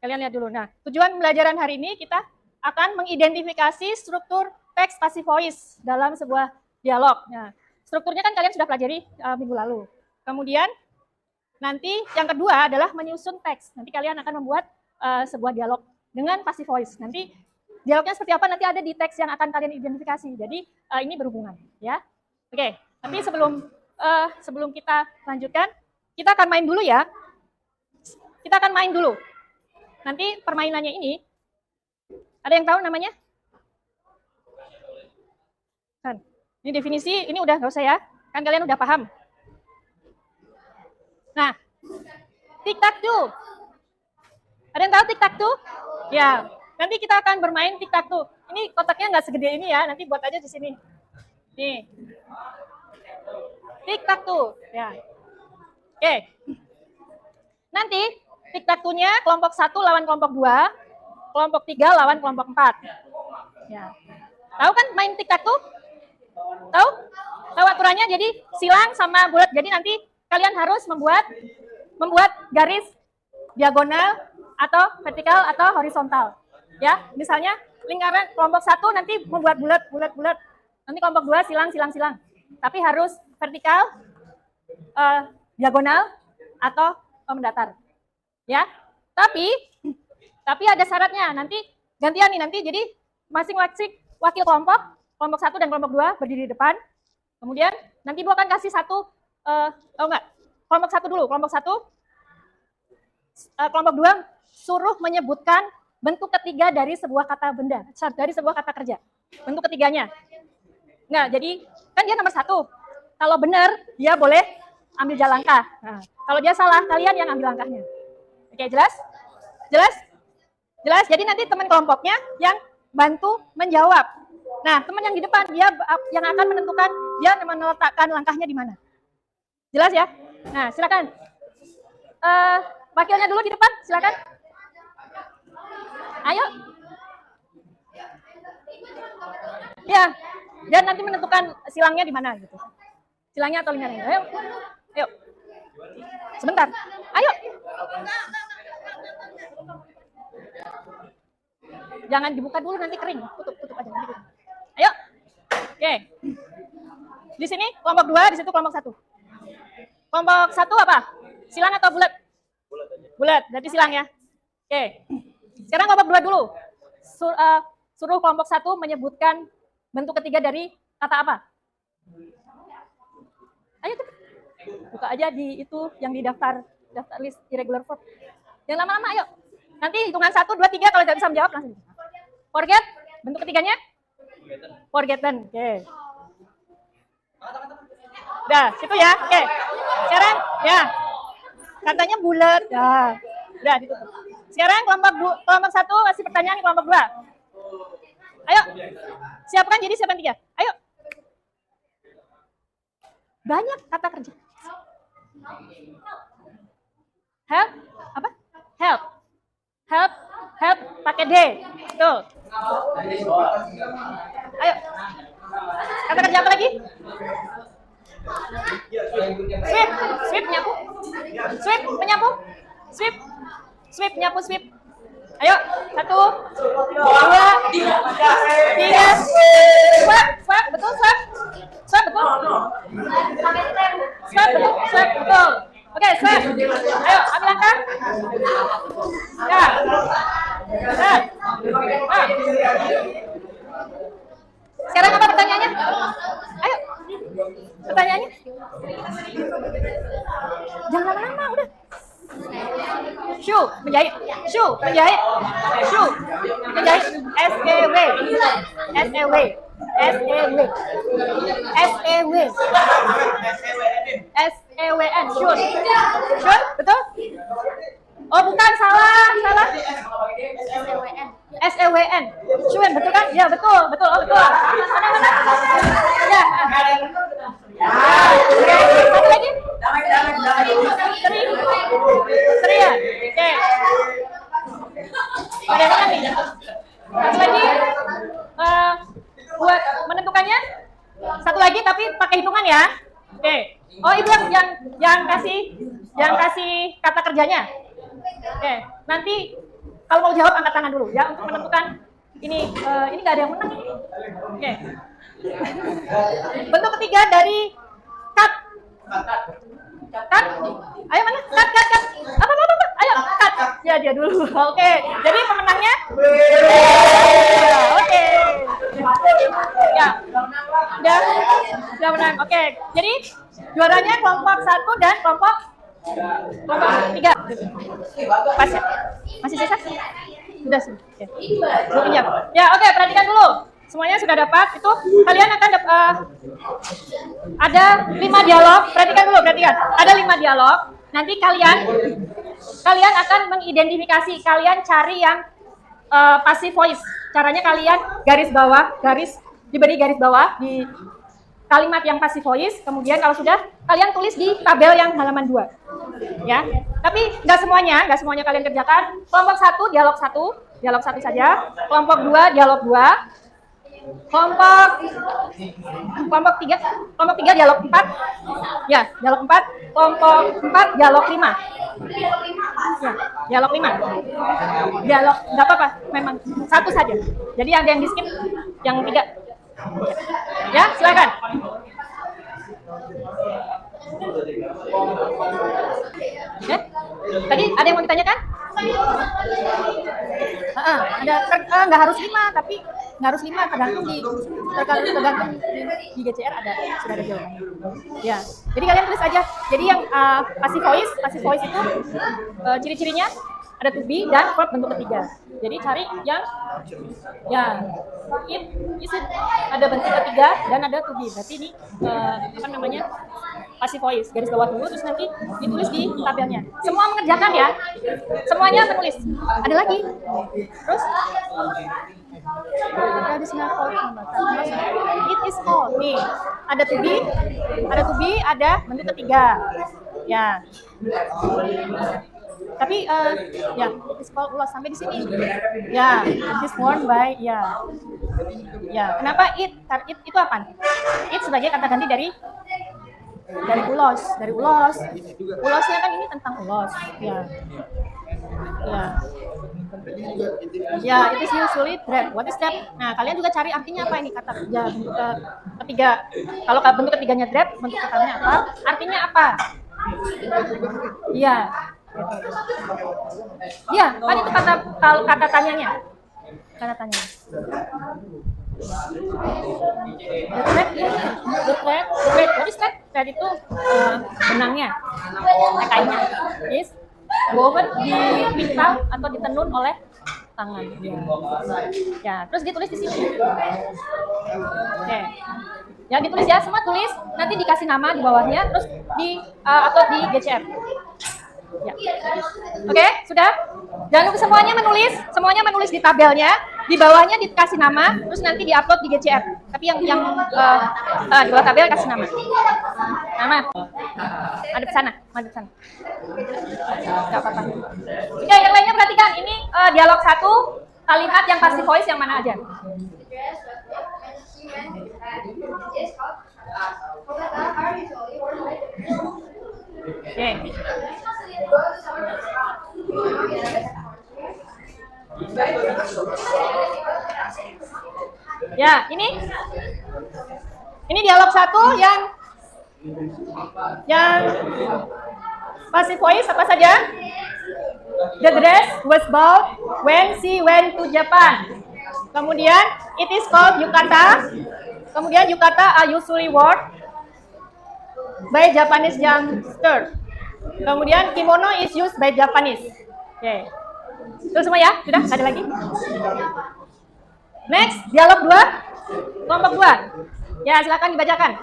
Speaker 2: kalian lihat dulu. Nah, tujuan pembelajaran hari ini kita akan mengidentifikasi struktur teks passive voice dalam sebuah dialog. Nah, strukturnya kan kalian sudah pelajari minggu lalu. Kemudian nanti yang kedua adalah menyusun teks. Nanti kalian akan membuat sebuah dialog dengan passive voice. Nanti dialognya seperti apa nanti ada di teks yang akan kalian identifikasi. Jadi ini berhubungan, ya. Oke, tapi sebelum kita lanjutkan, kita akan main dulu ya. Kita akan main dulu. Nanti permainannya ini, ada yang tahu namanya? Kan, ini definisi, ini udah nggak usah ya. Kan kalian udah paham. Nah, tic-tac-toe. Ada yang tahu tic-tac-toe? Ya, nanti kita akan bermain tic-tac-toe. Ini kotaknya nggak segede ini ya, nanti buat aja di sini. Nih. Tic-tac-toe. Ya. Oke. Nanti tic-tac-toe-nya kelompok 1 lawan kelompok 2, kelompok 3 lawan kelompok 4. Ya. Tahu kan main tic-tac-toe? Tahu? Tahu aturannya? Jadi silang sama bulat. Jadi nanti kalian harus membuat garis diagonal atau vertikal atau horizontal. Ya, misalnya lingkaran kelompok 1 nanti membuat bulat. Nanti kelompok 2 silang. Tapi harus vertikal, diagonal atau mendatar. Ya. Tapi ada syaratnya. Nanti gantian nih nanti. Jadi masing-masing wakil kelompok 1 dan kelompok 2 berdiri di depan. Kemudian nanti Ibu akan kasih satu kelompok 1 dulu. Kelompok 1 kelompok 2 suruh menyebutkan bentuk ketiga dari sebuah kata benda, dari sebuah kata kerja. Bentuk ketiganya. Nah, jadi kan dia nomor 1. Kalau benar, dia boleh ambil jalan langkah. Nah, kalau dia salah, kalian yang ambil langkahnya. Oke, jelas? Jelas? Jadi nanti teman kelompoknya yang bantu menjawab. Nah, teman yang di depan, dia yang akan menentukan dia meletakkan langkahnya di mana. Jelas ya? Nah, silakan. Wakilnya dulu di depan, silakan. Ayo. Ya, dan nanti menentukan silangnya di mana gitu. Silangnya atau lingkarannya. Ayo. Sebentar. Ayo. Jangan dibuka dulu nanti kering. Tutup aja nanti. Ayo. Oke. Di sini kelompok 2, di situ kelompok 1. Kelompok 1 apa? Silang atau bulat? Bulat, berarti silang ya. Oke. Sekarang kelompok 2 dulu. Suruh kelompok 1 menyebutkan bentuk ketiga dari kata apa? Ayo tuh. Buka aja di itu yang di daftar list irregular verb. Yang lama-lama ayo. Nanti hitungan 1, 2, 3 kalau tidak bisa menjawab langsung. Forget, bentuk ketiganya? Forgotten. Oke. Udah, situ ya. Oke. Sekarang ya. Katanya bulat. Ya. Udah ditutup. Sekarang kelompok 1 kasih pertanyaan di kelompok 2. Ayo. Siapkan jadi siapkan 3. Ayo. Banyak kata kerja. Help apa? Help pakai D. Tuh. Ayo. Kata kerja apa lagi? Sweep menyapu. Sweep menyapu. Sweep menyapu. Ayo, 1, 2, 3. Swab, betul swab. Swab betul. Swab betul, swab betul. Oke, swab. Ayo, ambil langkah. Ya. Nah. Sekarang apa pertanyaannya? Ayo. Pertanyaannya? Jangan lama-lama, udah. Shoe, menjahit. Shoe, menjahit. Shoe, menjahit. S-E-W. S-E-W. S-E-W. S-E-W. S-E-W-N. Shoe. Shoe, betul? Oh, bukan, salah. S-E-W-N. S-E-W-N. Shoe, betul kan? Ya, betul. Oh, betul. Mana? Ya. Oke, satu lagi. Seri ya? Oke. Ada yang nih? Satu lagi. Buat menentukannya. Satu lagi tapi pakai hitungan ya. Oke. Oh, ibu yang kasih kata kerjanya. Oke. Nanti kalau mau jawab angkat tangan dulu ya untuk menentukan ini nggak ada yang menang ini. Oke. Bentuk ketiga dari cut. Ayo mana? Cut. Apa? Ayo cut. Ya dia dulu. Oke. Jadi pemenangnya. Oke. Ya. Sudah menang. Oke. Jadi juaranya kelompok 1 dan kelompok 3. Pas ya? Masih sisa? Sudah. Belum pinjam. Ya, oke, perhatikan dulu. Semuanya sudah dapat. Itu kalian akan ada 5 dialog. Perhatikan. Ada 5 dialog. Nanti kalian akan mengidentifikasi. Kalian cari yang passive voice. Caranya kalian diberi garis bawah di kalimat yang passive voice. Kemudian kalau sudah, kalian tulis di tabel yang halaman 2. Ya. Tapi nggak semuanya kalian kerjakan. Kelompok 1 dialog 1 saja. Kelompok 2 dialog 2. Kelompok 3 dialog 4. Ya, dialog 4. Kelompok 4 dialog 5. Ya, dialog 5. Dialog enggak apa-apa, memang 1 saja. Jadi ada yang di-skip yang 3. Ya, silakan. Ya. Tadi ada yang mau ditanyakan? Nggak harus 5, tapi nggak harus 5, tergantung di GCR sudah ada jawabannya. Ya, jadi kalian tulis aja. Jadi yang passive voice itu ciri-cirinya ada to be dan verb bentuk ketiga. Jadi cari yang it ada bentuk ketiga dan ada to be. Berarti ini passive voice, garis bawah dulu, terus nanti ditulis di tabelnya. Semua mengerjakan ya, semuanya menulis. Ada lagi, terus it is called. Nih, ada to be, ada bentuk ketiga. Ya. Tapi ya, it is called ulas sampai di sini. Ya, it is worn by ya. Ya, kenapa it itu apa? It sebagai kata ganti dari ulos. Ulosnya kan ini tentang ulos. Ya, it is usually draft. What is that? Nah, kalian juga cari artinya apa ini kata kerja bentuk ketiga. Kalau bentuk ketiganya draft, bentuk katanya apa? Artinya apa? Iya. Iya, kan itu kata tanyanya. Kata tanya. The thread. What is that? Thread itu benangnya, kainnya. Is woven dipintal atau ditenun oleh tangan. Ya, terus ditulis di sini. Oke. Ya, ditulis ya, semua tulis. Nanti dikasih nama di bawahnya, terus upload di GCR. Ya. Oke, sudah? Jangan lupa semuanya menulis di tabelnya, di bawahnya dikasih nama, terus nanti diupload di GCR. Tapi yang di bawah tabel kasih nama. Nama. Ada di sana, Enggak apa-apa. Oke, yang lainnya perhatikan. Ini dialog 1, kalimat yang passive voice yang mana aja? Oke. Ya, ini dialog satu yang passive voice apa saja? The dress was bought when she went to Japan. Kemudian it is called yukata. Kemudian yukata are usually worn by Japanese youngsters. Kemudian kimono is used by Japanese. Oke. Itu semua ya? Sudah? Ada lagi? Next, dialog 2. Kelompok 2. Ya, silakan dibacakan.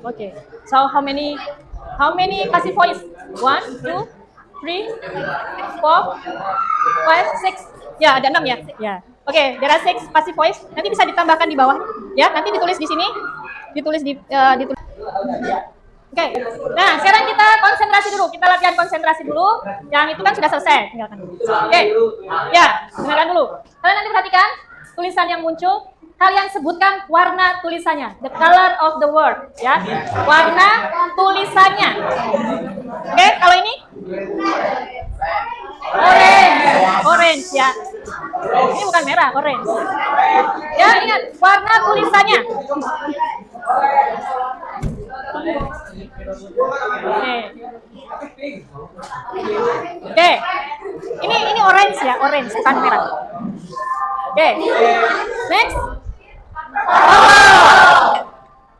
Speaker 2: Okay. So how many passive voice? 1, 2, 3, 4, 5, 6. Ya, ada 6 ya. Ya. Oke, there are 6 passive voice. Nanti bisa ditambahkan di bawah. Ya, nanti ditulis di sini. Ditulis. Oke. Nah, sekarang kita konsentrasi dulu. Kita latihan konsentrasi dulu. Yang itu kan sudah selesai. Tinggalkan dulu. Oke. Ya, dengarkan dulu. Kalian nanti perhatikan tulisan yang muncul. Kalian sebutkan warna tulisannya. The color of the word. Ya. Warna tulisannya. Oke, kalau ini? Orange ya. Ini bukan merah, orange. Ya, ingat warna tulisannya. Oke. Ini orange ya, orange bukan merah. Oke. Next.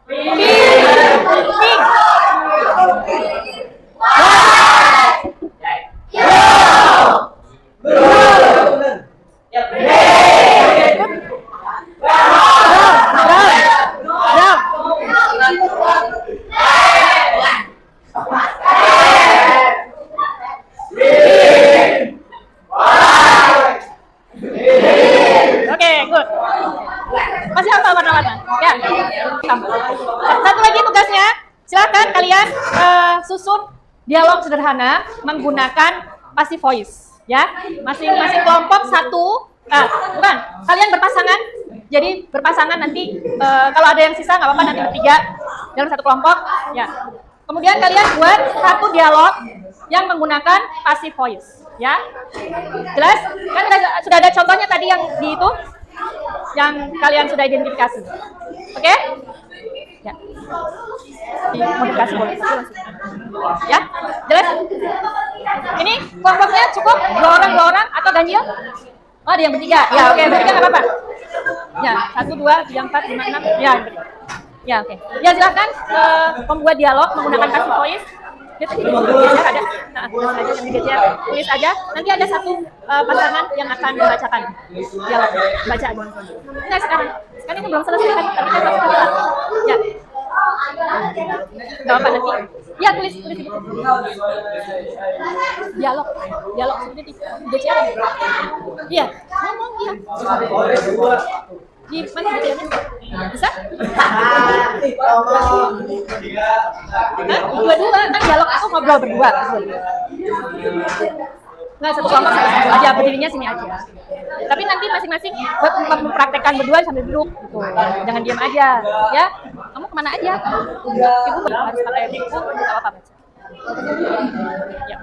Speaker 2: Pink. Satu lagi tugasnya, silakan kalian susun dialog sederhana menggunakan passive voice, ya. Masing-masing kelompok satu, bukan, kalian berpasangan. Jadi berpasangan nanti kalau ada yang sisa nggak apa-apa, nanti bertiga dalam satu kelompok, ya. Kemudian kalian buat satu dialog yang menggunakan passive voice, ya. Jelas? Kan sudah ada contohnya tadi yang di itu, yang kalian sudah identifikasi. Oke? Ya. Modifikasi boleh, tapi langsung. Ya, jelas? Ini kelompoknya cukup 2 orang atau ganjil? Oh, ada yang bertiga. Ya, oke, bertiga nggak apa-apa. Ya, 1, 2, 3, 4, 5, 6. Ya, bertiga. Ya, oke. Ya, silakan membuat dialog menggunakan passive voice. Ada, yang digeser, tulis aja. Nanti ada satu pasangan yang akan membacakan dialog. Baca aja. Nah, sekarang ini belum selesai kan? Ya. Gak apa nanti. Ya, tulis itu. Dialog seperti digeser. Iya, ngomong iya. Di mana digesernya? Bisa? Dua-dua, kan dialog aku ngobrol berdua. Nggak, satu kelompok aja, berdirinya sini aja. Tapi nanti masing-masing mempraktekkan berdua sambil duduk gitu. Jangan diam aja, ya. Kamu kemana aja? Ibu harus pakai buku, nggak apa-apa baca. Ya.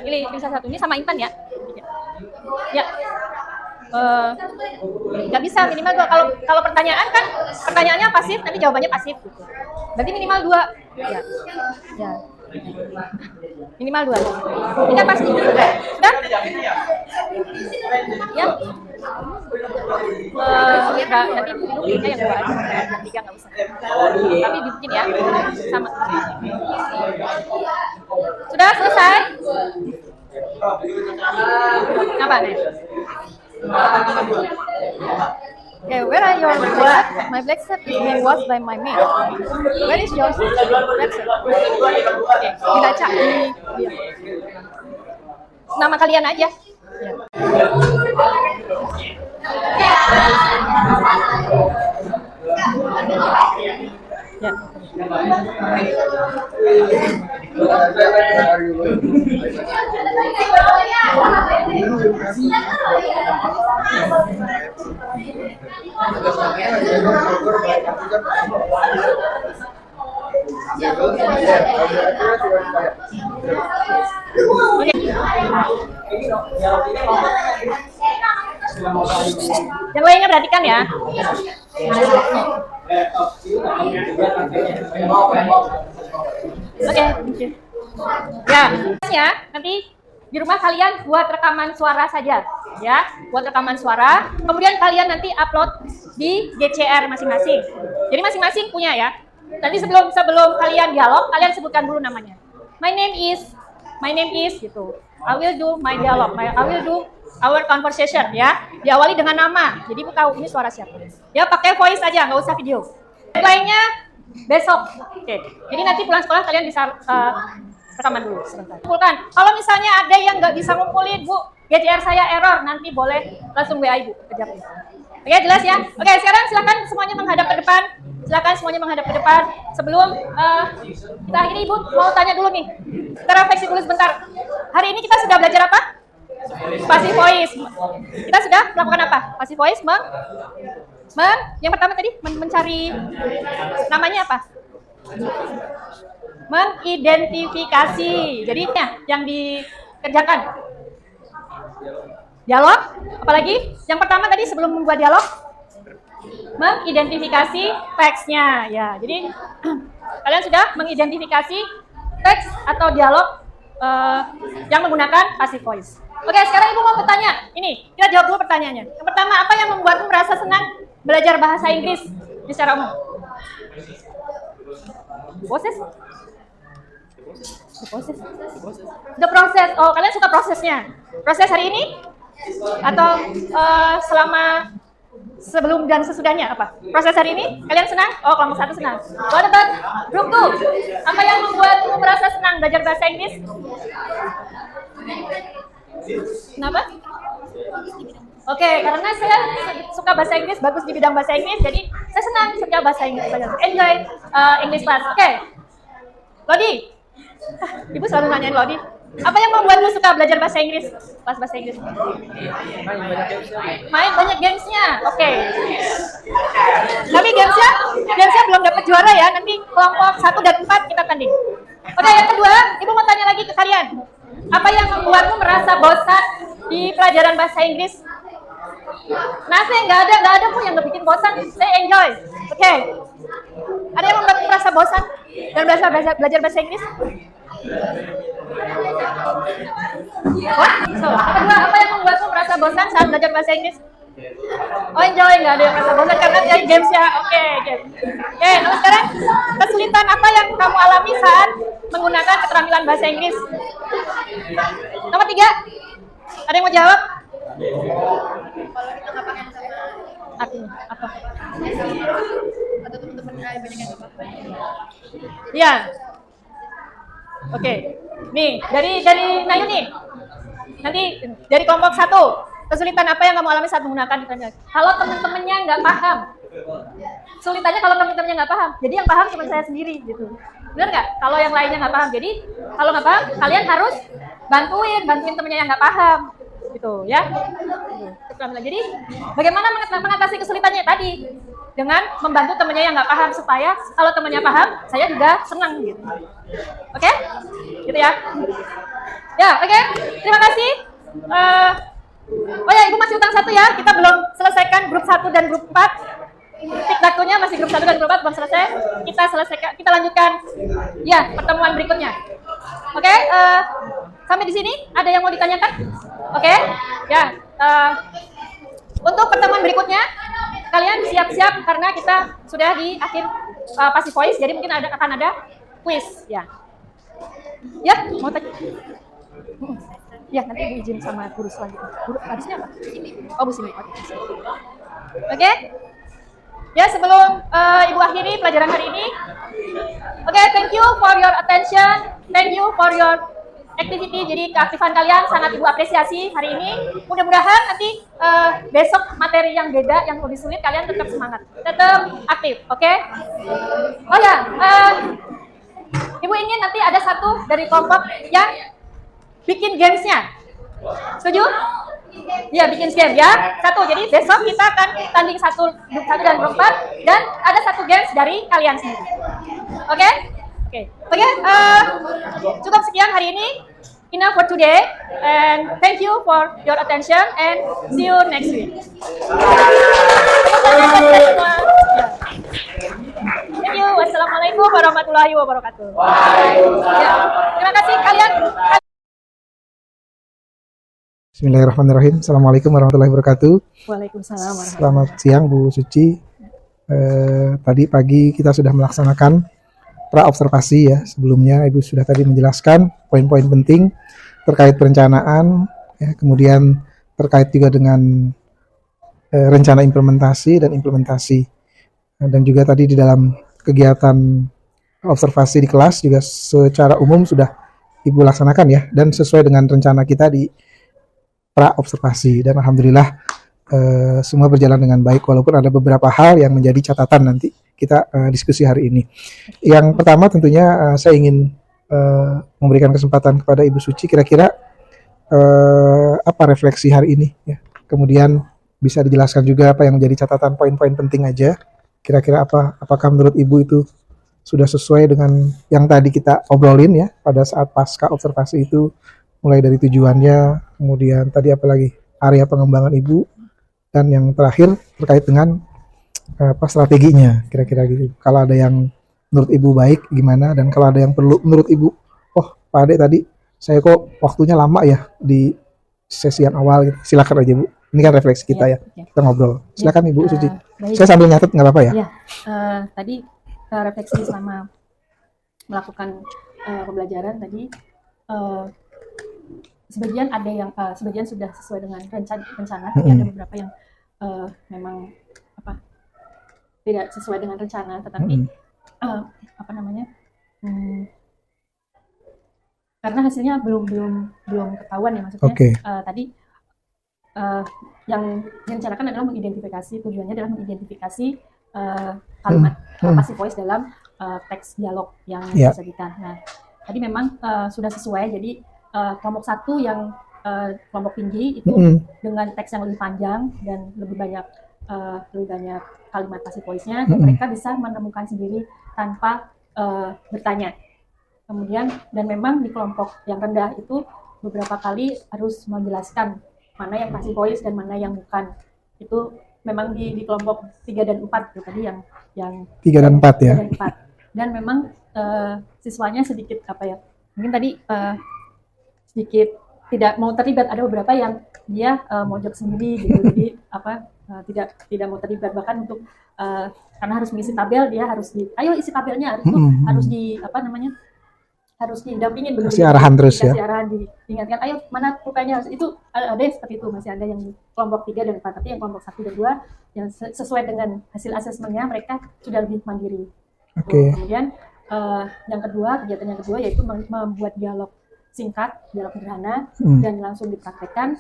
Speaker 2: Pilih satu, ini sama Intan ya. Ya. Nggak bisa, minimal 2. Kalau pertanyaan kan pertanyaannya pasif, nanti jawabannya pasif gitu. Berarti minimal 2. Ya. Minimal 2. Ini kan pasti. Sudah? Ya. Nanti pilihnya yang 2 aja. Yang 3 nggak usah. Tapi dibikin ya. Sama. Sudah selesai? Apa nih? Okay, where are your black? My black shirt is being washed by my maid. Where is your black shirt? Okay, dibaca ini. Nama kalian aja. Ya. Yang lainnya perhatikan ya. Oke, thank you. Ya, nanti di rumah kalian buat rekaman suara saja, ya, buat rekaman suara. Kemudian kalian nanti upload di GCR masing-masing. Jadi masing-masing punya ya. Nanti sebelum kalian dialog, kalian sebutkan dulu namanya. My name is gitu. I will do my dialog. I will do our conversation ya. Diawali dengan nama. Jadi ibu tahu ini suara siapa. Ya pakai voice aja, nggak usah video. Lainnya besok. Oke. Jadi nanti pulang sekolah kalian bisa rekaman dulu sebentar. Kumpulkan. Kalau misalnya ada yang nggak bisa ngumpulin, Bu, GCR saya error, nanti boleh langsung WA Ibu kejar. Oke, jelas ya? Oke, sekarang silakan semuanya menghadap ke depan. Silakan semuanya menghadap ke depan. Sebelum kita akhiri, Ibu mau tanya dulu nih. Kita refleksi dulu sebentar. Hari ini kita sudah belajar apa? Passive voice. Kita sudah melakukan apa? Passive voice yang pertama tadi mencari namanya apa? Mengidentifikasi. Jadi yang dikerjakan dialog. Apalagi yang pertama tadi sebelum membuat dialog mengidentifikasi teksnya ya. Jadi kalian sudah mengidentifikasi teks atau dialog yang menggunakan passive voice. Oke, sekarang Ibu mau bertanya. Ini, kita jawab dulu pertanyaannya. Yang pertama, apa yang membuatmu merasa senang belajar bahasa Inggris secara umum? Proses? The process. Oh, kalian suka prosesnya? Proses hari ini? Atau selama sebelum dan sesudahnya apa? Proses hari ini? Kalian senang? Oh, kelompok 1 senang. What about group 2? Apa yang membuatmu merasa senang belajar bahasa Inggris? Kenapa? Oke, karena saya suka bahasa Inggris, bagus di bidang bahasa Inggris, jadi saya senang kerja bahasa Inggris. Enjoy English class. Oke. Lodi. Ibu selalu nanyain Lodi. Apa yang membuatmu suka belajar bahasa Inggris? Kelas bahasa Inggris. Main banyak gamesnya. Oke. Tapi gamesnya belum dapat juara ya. Nanti kelompok 1 dan 4 kita tanding. Oke, yang kedua, Ibu mau tanya lagi ke kalian. Apa yang membuatmu merasa bosan di pelajaran bahasa Inggris? Nah, saya nggak ada pun yang nggak bikin bosan. Saya enjoy. Oke. Ada yang membuatmu merasa bosan dan belajar bahasa Inggris? What? So, kedua, apa yang membuatmu merasa bosan saat belajar bahasa Inggris? Oh, enjoy, nggak ada yang merasa bosan karena dari games ya. Oke, game. Oke, lalu sekarang kesulitan apa yang kamu alami saat menggunakan keterampilan bahasa Inggris? Nomor 3, ada yang mau jawab? Artinya apa? Atau teman-teman banyak yang apa? Iya. Oke. Nih, dari Nayu nih. Nanti dari kelompok 1. Kesulitan apa yang kamu alami saat menggunakan keterampilan? Kalau teman-temannya nggak paham. Kesulitannya kalau teman-temannya nggak paham. Jadi yang paham cuma saya sendiri gitu. Benar nggak? Kalau yang lainnya nggak paham. Jadi kalau nggak paham, kalian harus bantuin temannya yang nggak paham. Gitu ya. Jadi bagaimana mengatasi kesulitannya tadi? Dengan membantu temannya yang nggak paham supaya kalau temannya paham, saya juga senang gitu. Oke? Gitu ya. Ya, oke. Terima kasih. Oh ya, Ibu masih utang 1 ya. Kita belum selesaikan grup 1 dan grup 4. Tikdakunya masih grup 1 dan grup 4 belum selesai. Kita selesaikan, kita lanjutkan ya pertemuan berikutnya. Oke, sampai di sini ada yang mau ditanyakan? Oke. Ya. Untuk pertemuan berikutnya kalian siap-siap karena kita sudah di akhir passive voice, jadi mungkin akan ada quiz ya. Ya, mau tanya? Ya, nanti Ibu izin sama guru selanjutnya. Guru habisnya apa? Oh, Bu Sini. Oke. Ya, sebelum Ibu akhiri pelajaran hari ini. Oke, thank you for your attention. Thank you for your activity. Jadi keaktifan kalian sangat Ibu apresiasi hari ini. Mudah-mudahan nanti besok materi yang beda, yang lebih sulit, kalian tetap semangat, tetap aktif. Oke? Oh ya, Ibu ingin nanti ada satu dari kelompok yang bikin gamesnya. Setuju? Ya, bikin game ya. Satu. Jadi besok kita akan tanding satu dan grup 4 dan ada satu games dari kalian sendiri. Oke? Oke, cukup sekian hari ini. Enough for today and thank you for your attention and see you next week. Thank you. Wassalamualaikum warahmatullahi wabarakatuh. Ya, terima kasih kalian.
Speaker 1: Bismillahirrahmanirrahim. Assalamualaikum warahmatullahi wabarakatuh.
Speaker 2: Waalaikumsalam warahmatullahi
Speaker 1: Selamat siang Bu Suci. Tadi pagi kita sudah melaksanakan pra-observasi ya. Sebelumnya Ibu sudah tadi menjelaskan poin-poin penting terkait perencanaan, ya, kemudian terkait juga dengan rencana implementasi dan implementasi. Dan juga tadi di dalam kegiatan observasi di kelas juga secara umum sudah Ibu laksanakan ya, dan sesuai dengan rencana kita di pra-observasi. Dan alhamdulillah semua berjalan dengan baik, walaupun ada beberapa hal yang menjadi catatan nanti kita diskusi hari ini. Yang pertama tentunya saya ingin memberikan kesempatan kepada Ibu Suci, kira-kira apa refleksi hari ini ya. Kemudian bisa dijelaskan juga apa yang menjadi catatan poin-poin penting aja. Kira-kira apakah menurut Ibu itu sudah sesuai dengan yang tadi kita obrolin ya pada saat pasca observasi itu, mulai dari tujuannya, kemudian tadi apalagi area pengembangan Ibu, dan yang terakhir terkait dengan strateginya, kira-kira gitu. Kalau ada yang menurut Ibu baik gimana, dan kalau ada yang perlu menurut Ibu, oh Pak Ade tadi saya kok waktunya lama ya di sesi yang awal gitu. Silakan aja Bu, ini kan refleksi kita ya, kita ngobrol. Silakan Ibu Suci. Saya sambil nyatet nggak apa-apa ya?
Speaker 2: Tadi refleksi selama melakukan pembelajaran tadi, sebagian sudah sesuai dengan rencana, tapi ada beberapa yang memang tidak sesuai dengan rencana, tetapi karena hasilnya belum ketahuan ya, maksudnya. Tadi yang direncanakan adalah mengidentifikasi, tujuannya adalah mengidentifikasi kalimat passive voice dalam teks dialog yang disajikan. Nah, tadi memang sudah sesuai, jadi kelompok 1 yang kelompok tinggi itu dengan teks yang lebih panjang dan lebih banyak kalimat passive voice-nya, dan mereka bisa menemukan sendiri tanpa bertanya. Kemudian, dan memang di kelompok yang rendah itu beberapa kali harus menjelaskan mana yang passive voice dan mana yang bukan. Itu memang di kelompok 3 dan 4 itu tadi yang
Speaker 1: 3 dan 4 ya.
Speaker 2: 3 dan 4. Dan memang siswanya sedikit mungkin tadi sedikit tidak mau terlibat, ada beberapa yang dia mojok sendiri gitu. Jadi tidak mau terlibat, bahkan untuk karena harus mengisi tabel, dia harus ayo isi tabelnya, harus didampingin,
Speaker 1: kasih arahan terus ya,
Speaker 2: arahan, diingatkan ayo mana rupanya, itu ada seperti itu. Masih ada yang di kelompok 3 dan 4, tapi yang kelompok 1 dan 2 yang sesuai dengan hasil asesmennya mereka sudah lebih mandiri. Kemudian kegiatan yang kedua yaitu membuat dialog singkat, dialog sederhana, dan langsung dipraktekkan.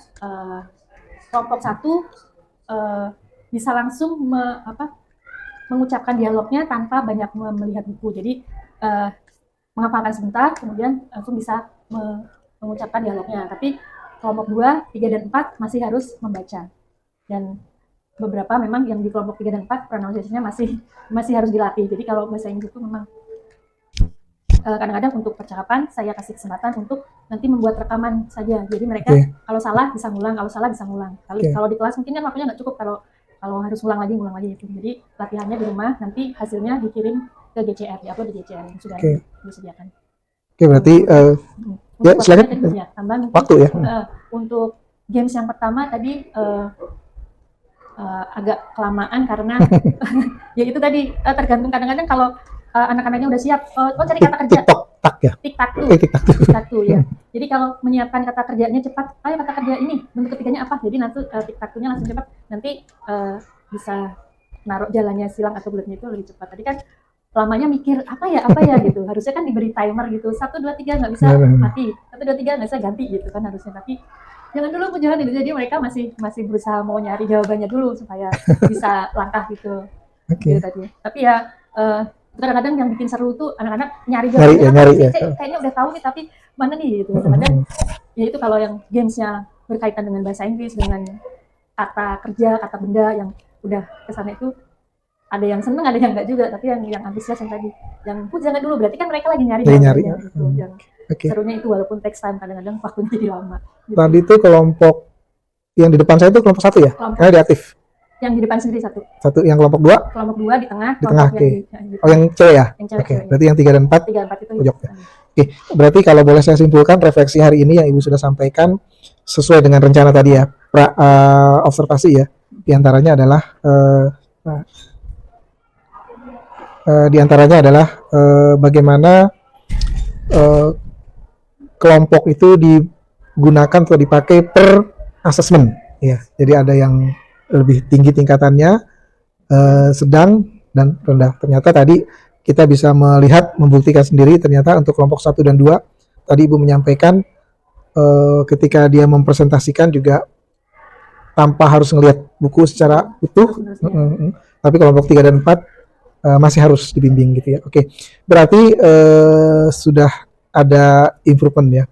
Speaker 2: Kelompok 1 bisa langsung mengucapkan dialognya tanpa banyak melihat buku. Jadi menghafalkan sebentar, kemudian langsung bisa mengucapkan dialognya. Tapi kelompok 2, 3 dan 4 masih harus membaca. Dan beberapa memang yang di kelompok 3 dan 4 pronunciation-nya masih harus dilatih. Jadi kalau bahasa Inggris itu memang kadang-kadang untuk percakapan saya kasih kesempatan untuk nanti membuat rekaman saja. Jadi mereka kalau salah bisa ngulang, kalau salah bisa ngulang. Kalau di kelas mungkin kan waktunya nggak cukup, kalau harus ngulang lagi itu. Jadi latihannya di rumah, nanti hasilnya dikirim ke GCR, diupload di GCR yang sudah disediakan.
Speaker 1: Berarti ya silakan
Speaker 2: tambah
Speaker 1: waktu ya.
Speaker 2: Untuk games yang pertama tadi agak kelamaan karena ya itu tadi tergantung, kadang-kadang kalau anak-anaknya udah siap, cari kata kerja. TikTok ya. Jadi kalau menyiapkan kata kerjanya cepat, ayo kata kerja ini bentuk ketiganya apa? Jadi nanti TikTok-nya langsung cepat, nanti bisa naruh jalannya silang atau bulatnya itu lebih cepat. Tadi kan lamanya mikir apa ya gitu. Harusnya kan diberi timer gitu. 1 2 3 nggak bisa mati. 1 2 3 nggak bisa ganti gitu kan harusnya. Tapi jangan dulu jangan itu. Jadi mereka masih berusaha mau nyari jawabannya dulu supaya bisa langkah gitu. Gitu tadi. Tapi ya kadang-kadang yang bikin seru tuh anak-anak nyari jawabannya. Kayaknya udah tahu nih, tapi mana nih gitu. Kadang-kadang ya itu kalau yang gamesnya berkaitan dengan bahasa Inggris, dengan kata kerja, kata benda yang udah kesana itu ada yang seneng, ada yang enggak juga, tapi yang antusias yang tadi, yang jangan dulu, berarti kan mereka lagi nyari gitu. Yang serunya itu walaupun text time kadang-kadang waktunya jadi lama. Gitu.
Speaker 1: Tadi itu kelompok yang di depan saya itu kelompok 1 ya? Karena dia aktif.
Speaker 2: Yang di depan sendiri 1.
Speaker 1: Yang kelompok 2?
Speaker 2: Kelompok 2 di tengah.
Speaker 1: Di tengah, oke. Oh, yang cewek ya?
Speaker 2: Yang cewek.
Speaker 1: Oke, berarti yang 3 dan 4?
Speaker 2: 3 dan 4 itu.
Speaker 1: Oke, berarti kalau boleh saya simpulkan refleksi hari ini yang Ibu sudah sampaikan sesuai dengan rencana tadi ya, observasi ya. Di antaranya adalah bagaimana kelompok itu digunakan atau dipakai per asesmen ya. Jadi ada yang lebih tinggi tingkatannya, sedang dan rendah. Ternyata tadi kita bisa melihat, membuktikan sendiri ternyata untuk kelompok 1 dan 2 tadi Ibu menyampaikan ketika dia mempresentasikan juga tanpa harus ngelihat buku secara utuh. Tapi kelompok 3 dan 4 masih harus dibimbing gitu ya. Oke. Berarti sudah ada improvement ya.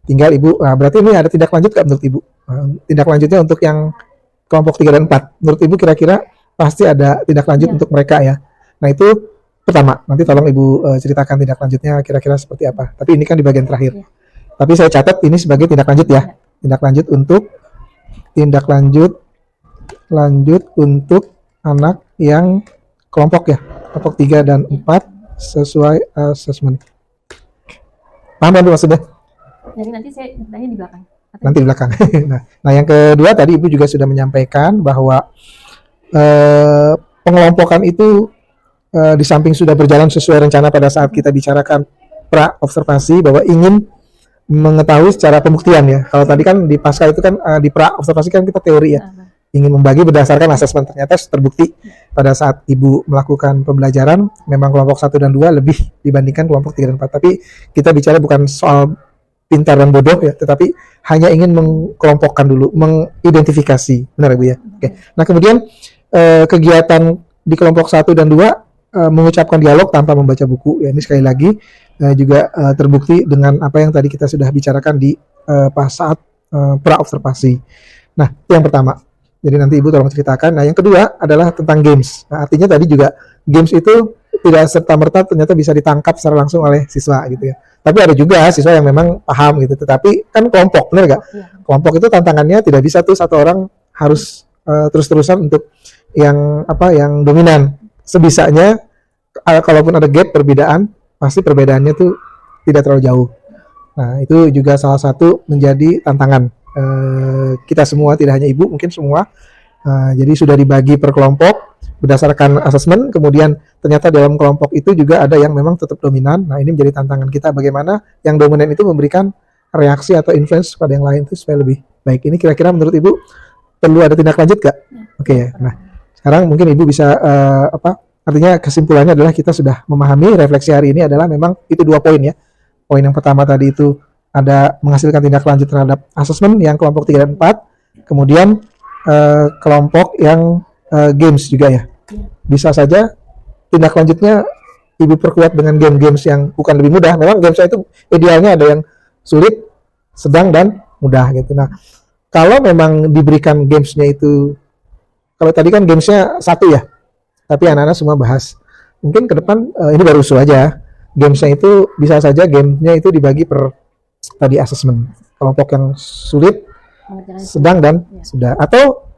Speaker 1: Tinggal Ibu, berarti ini ada tindak lanjut nggak menurut Ibu? Tindak lanjutnya untuk yang kelompok 3 dan 4. Menurut Ibu kira-kira pasti ada tindak lanjut untuk mereka ya. Nah itu pertama, nanti tolong Ibu ceritakan tindak lanjutnya kira-kira seperti apa. Tapi ini kan di bagian terakhir. Tapi saya catat ini sebagai tindak lanjut ya. Tindak lanjut untuk anak yang kelompok ya. Kelompok 3 dan 4 sesuai assessment. Paham kan maksudnya?
Speaker 2: Jadi nanti saya tanya di belakang.
Speaker 1: Nanti di belakang. Nah, yang kedua tadi Ibu juga sudah menyampaikan bahwa pengelompokan itu di samping sudah berjalan sesuai rencana pada saat kita bicarakan pra-observasi bahwa ingin mengetahui secara pembuktian ya. Kalau tadi kan di pasca itu kan di pra-observasi kan kita teori ya. Ingin membagi berdasarkan asesmen, ternyata terbukti pada saat Ibu melakukan pembelajaran memang kelompok 1 dan 2 lebih dibandingkan kelompok 3 dan 4. Tapi kita bicara bukan soal pintar dan bodoh ya, tetapi hanya ingin mengkelompokkan dulu, mengidentifikasi. Benar Bu ya? Oke. Nah, kemudian kegiatan di kelompok 1 dan 2 mengucapkan dialog tanpa membaca buku. Ya, ini sekali lagi juga terbukti dengan apa yang tadi kita sudah bicarakan di pas saat pra-observasi. Nah, itu yang pertama. Jadi nanti Ibu tolong ceritakan. Nah, yang kedua adalah tentang games. Nah, artinya tadi juga games itu tidak serta-merta ternyata bisa ditangkap secara langsung oleh siswa gitu ya. Tapi ada juga siswa yang memang paham gitu. Tetapi kan kelompok, benar nggak? Kelompok itu tantangannya tidak bisa tuh satu orang harus terus-terusan untuk yang dominan. Sebisanya kalaupun ada gap perbedaan, pasti perbedaannya tuh tidak terlalu jauh. Nah, itu juga salah satu menjadi tantangan kita semua, tidak hanya Ibu, mungkin semua. Jadi sudah dibagi per kelompok berdasarkan asesmen, kemudian ternyata dalam kelompok itu juga ada yang memang tetap dominan. Nah, ini menjadi tantangan kita, bagaimana yang dominan itu memberikan reaksi atau influence pada yang lain itu supaya lebih baik. Ini kira-kira menurut Ibu perlu ada tindak lanjut gak? Oke ya. Nah, sekarang mungkin Ibu bisa artinya kesimpulannya adalah kita sudah memahami refleksi hari ini adalah memang itu 2 poin ya. Poin yang pertama tadi itu ada menghasilkan tindak lanjut terhadap asesmen yang kelompok 3 dan 4, kemudian kelompok yang games juga ya. Bisa saja tindak lanjutnya Ibu perkuat dengan game-games yang bukan lebih mudah. Memang gamesnya itu idealnya ada yang sulit, sedang, dan mudah gitu. Nah, kalau memang diberikan gamesnya itu, kalau tadi kan gamesnya 1 ya, tapi anak-anak semua bahas. Mungkin ke depan ini baru usul aja. Gamesnya itu bisa saja gamenya itu dibagi per tadi asesmen. Kelompok yang sulit, sedang, dan sudah. Atau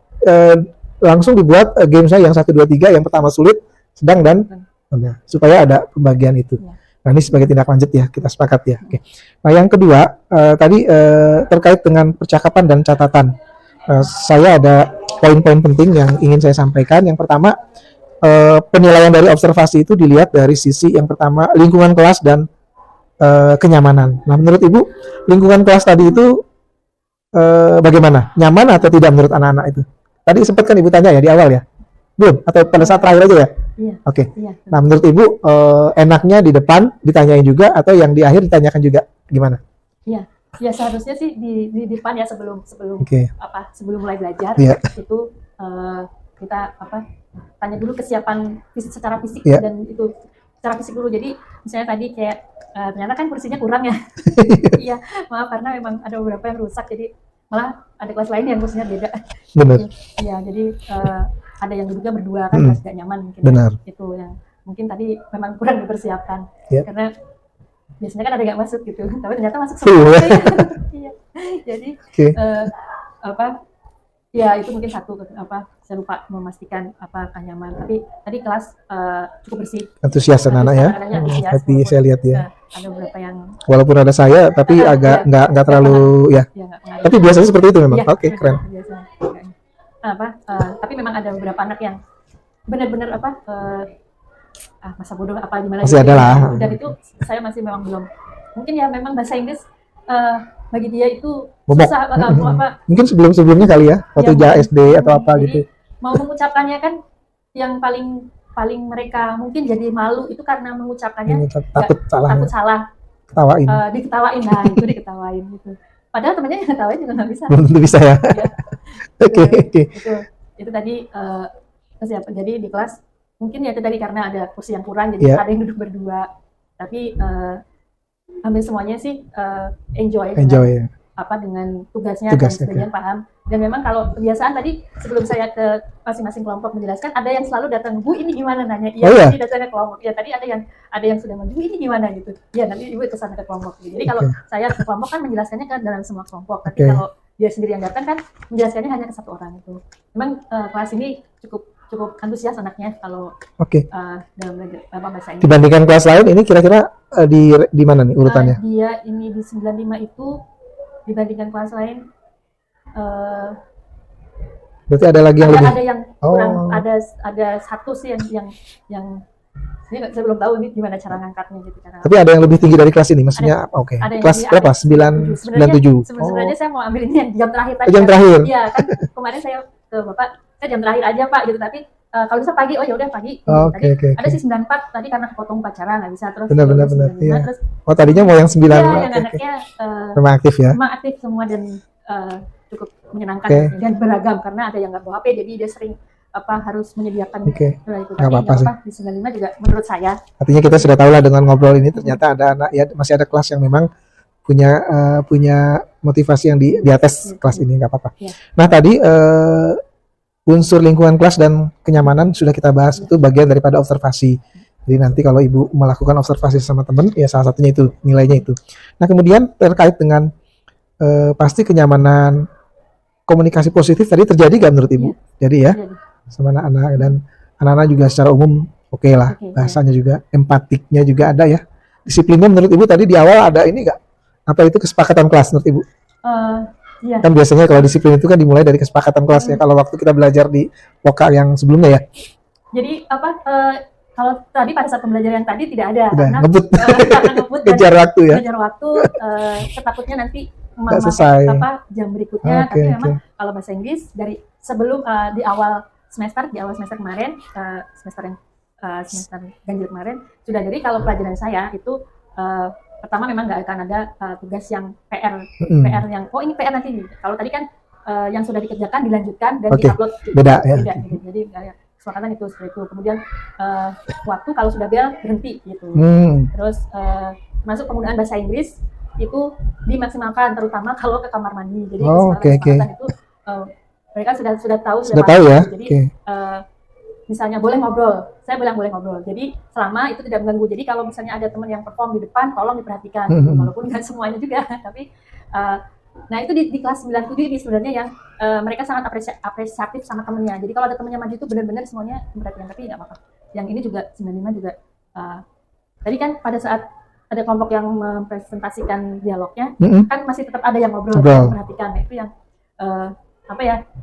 Speaker 1: langsung dibuat gamesnya yang 1, 2, 3, yang pertama sulit, sedang, dan mudah. Supaya ada pembagian itu. Nah, ini sebagai tindak lanjut ya, kita sepakat ya. Oke. Nah, yang kedua tadi terkait dengan percakapan dan catatan. Saya ada poin-poin penting yang ingin saya sampaikan. Yang pertama, penilaian dari observasi itu dilihat dari sisi yang pertama lingkungan kelas dan kenyamanan. Nah, menurut Ibu lingkungan kelas tadi itu bagaimana? Nyaman atau tidak menurut anak-anak itu? Tadi sempat kan Ibu tanya ya di awal ya? Belum? Atau pada saat terakhir aja ya?
Speaker 2: Iya.
Speaker 1: Oke. Iya. Nah, menurut Ibu enaknya di depan ditanyain juga atau yang di akhir ditanyakan juga? Gimana?
Speaker 2: Iya. Ya seharusnya sih di depan ya sebelum sebelum mulai belajar itu kita tanya dulu kesiapan secara fisik dan itu secara fisik dulu. Jadi misalnya tadi kayak ternyata kan kursinya kurang ya. Iya, maaf karena memang ada beberapa yang rusak, jadi malah ada kelas lain yang kursinya beda.
Speaker 1: Benar.
Speaker 2: Iya, jadi ada yang duduknya berdua kan nggak nyaman mungkin.
Speaker 1: Benar.
Speaker 2: Ya. Itu yang mungkin tadi memang kurang dipersiapkan.
Speaker 1: Ya.
Speaker 2: Karena biasanya kan ada yang nggak masuk gitu, tapi ternyata masuk semua. Iya. Jadi apa? Ya itu mungkin satu saya lupa memastikan apakah nyaman. Tapi tadi kelas cukup bersih.
Speaker 1: Antusias anak-anak ya. Happy saya lihat ya.
Speaker 2: Ada beberapa yang
Speaker 1: walaupun ada saya tapi agak nggak terlalu ya. Tapi biasanya seperti itu memang. Oke, keren.
Speaker 2: Tapi memang ada beberapa anak yang benar-benar masa bodoh apa gimana
Speaker 1: masih ada lah.
Speaker 2: Dan itu saya masih memang belum. Mungkin ya memang bahasa Inggris bagi dia itu
Speaker 1: Momok.
Speaker 2: susah
Speaker 1: mungkin sebelumnya kali ya waktu SD atau apa
Speaker 2: jadi,
Speaker 1: gitu.
Speaker 2: Mau mengucapkannya kan yang paling mereka mungkin jadi malu itu karena mengucapkannya
Speaker 1: takut salah ketawain
Speaker 2: diketawain. Nah itu diketawain gitu, padahal temannya yang ketawain juga nggak bisa.
Speaker 1: belum tentu bisa ya. Oke.
Speaker 2: Itu tadi jadi di kelas mungkin ya itu tadi karena ada kursi yang kurang jadi ada yang duduk berdua, tapi hampir semuanya sih enjoy dengan tugasnya dan sebagian paham. Dan memang kalau kebiasaan tadi sebelum saya ke masing-masing kelompok menjelaskan, ada yang selalu datang, Bu ini gimana nanya, nanti datangnya kelompok. Ya tadi ada yang sudah Bu ini gimana gitu. Ya nanti Ibu ke sana ke kelompok. Jadi kalau saya ke kelompok kan menjelaskannya kan dalam semua kelompok. Tapi kalau dia sendiri yang datang kan menjelaskannya hanya ke satu orang itu. Memang kelas ini cukup antusias anaknya kalau dalam bahasa Inggris.
Speaker 1: Dibandingkan kelas lain ini kira-kira di mana nih urutannya?
Speaker 2: Dia ini di 95 itu dibandingkan kelas lain
Speaker 1: berarti ada lagi yang lebih.
Speaker 2: Ada yang kurang, ada satu sih yang saya belum tahu ini gimana cara ngangkatnya gitu karena.
Speaker 1: Tapi ada yang lebih tinggi dari kelas ini maksudnya kelas berapa? 97.
Speaker 2: Sebenarnya saya mau ambil ini yang jam terakhir tadi.
Speaker 1: Jam terakhir.
Speaker 2: Iya kan kemarin saya ke Bapak, saya jam terakhir aja Pak gitu, tapi kalau bisa pagi, ya udah pagi. Ada sih 94 tadi karena kepotong upacara nggak bisa terus.
Speaker 1: Benar. Iya. Terus, tadinya mau yang 9.
Speaker 2: Iya, yang anaknya
Speaker 1: memang aktif ya.
Speaker 2: Memang aktif semua dan cukup menyenangkan dan beragam karena ada yang nggak bawa HP jadi dia sering harus menyediakan itu.
Speaker 1: Nggak apa-apa sih.
Speaker 2: Di 95 juga menurut saya.
Speaker 1: Artinya kita sudah tahu lah dengan ngobrol ini ternyata ada anak ya masih ada kelas yang memang punya motivasi yang di atas kelas ini nggak apa-apa. Nah tadi unsur lingkungan kelas dan kenyamanan sudah kita bahas, itu bagian daripada observasi. Jadi nanti kalau Ibu melakukan observasi sama teman, ya salah satunya itu, nilainya itu. Nah kemudian terkait dengan pasti kenyamanan, komunikasi positif tadi terjadi nggak menurut Ibu? Jadi ya, sama anak-anak dan anak-anak juga secara umum oke lah, bahasanya juga, empatiknya juga ada ya. Disiplinnya menurut Ibu tadi di awal ada ini nggak? Apa itu kesepakatan kelas menurut Ibu?
Speaker 2: Iya.
Speaker 1: Kan biasanya kalau disiplin itu kan dimulai dari kesepakatan kelas ya. Kalau waktu kita belajar di lokal yang sebelumnya ya.
Speaker 2: Jadi kalau tadi pada saat pembelajaran tadi tidak ada
Speaker 1: karena
Speaker 2: ngebut
Speaker 1: kejar waktu ya.
Speaker 2: Kejar waktu, ketakutnya nanti
Speaker 1: selesai
Speaker 2: jam berikutnya. Tapi memang kalau bahasa Inggris dari sebelum di awal semester kemarin, semester ganjil kemarin sudah. Jadi kalau pelajaran saya itu pertama memang nggak akan ada tugas yang PR yang ini PR nanti. Kalau tadi kan yang sudah dikerjakan dilanjutkan dan diupload.
Speaker 1: Beda ya.
Speaker 2: Jadi kesepakatan itu seperti itu. Kemudian waktu kalau sudah bel berhenti gitu. Terus masuk penggunaan bahasa Inggris itu dimaksimalkan terutama kalau ke kamar mandi. Jadi kesepakatan itu mereka sudah tahu
Speaker 1: ya.
Speaker 2: Jadi misalnya boleh ngobrol, saya bilang boleh ngobrol. Jadi selama itu tidak mengganggu. Jadi kalau misalnya ada teman yang perform di depan, tolong diperhatikan. Walaupun nggak semuanya juga, tapi nah itu di kelas 97 ini sebenarnya yang mereka sangat apresiatif sama temennya. Jadi kalau ada temennya maju itu benar-benar semuanya memperhatikan. Tapi nggak apa-apa. Yang ini juga 95 juga. Tadi kan pada saat ada kelompok yang mempresentasikan dialognya, kan masih tetap ada yang ngobrol. Memperhatikan. Nah, itu yang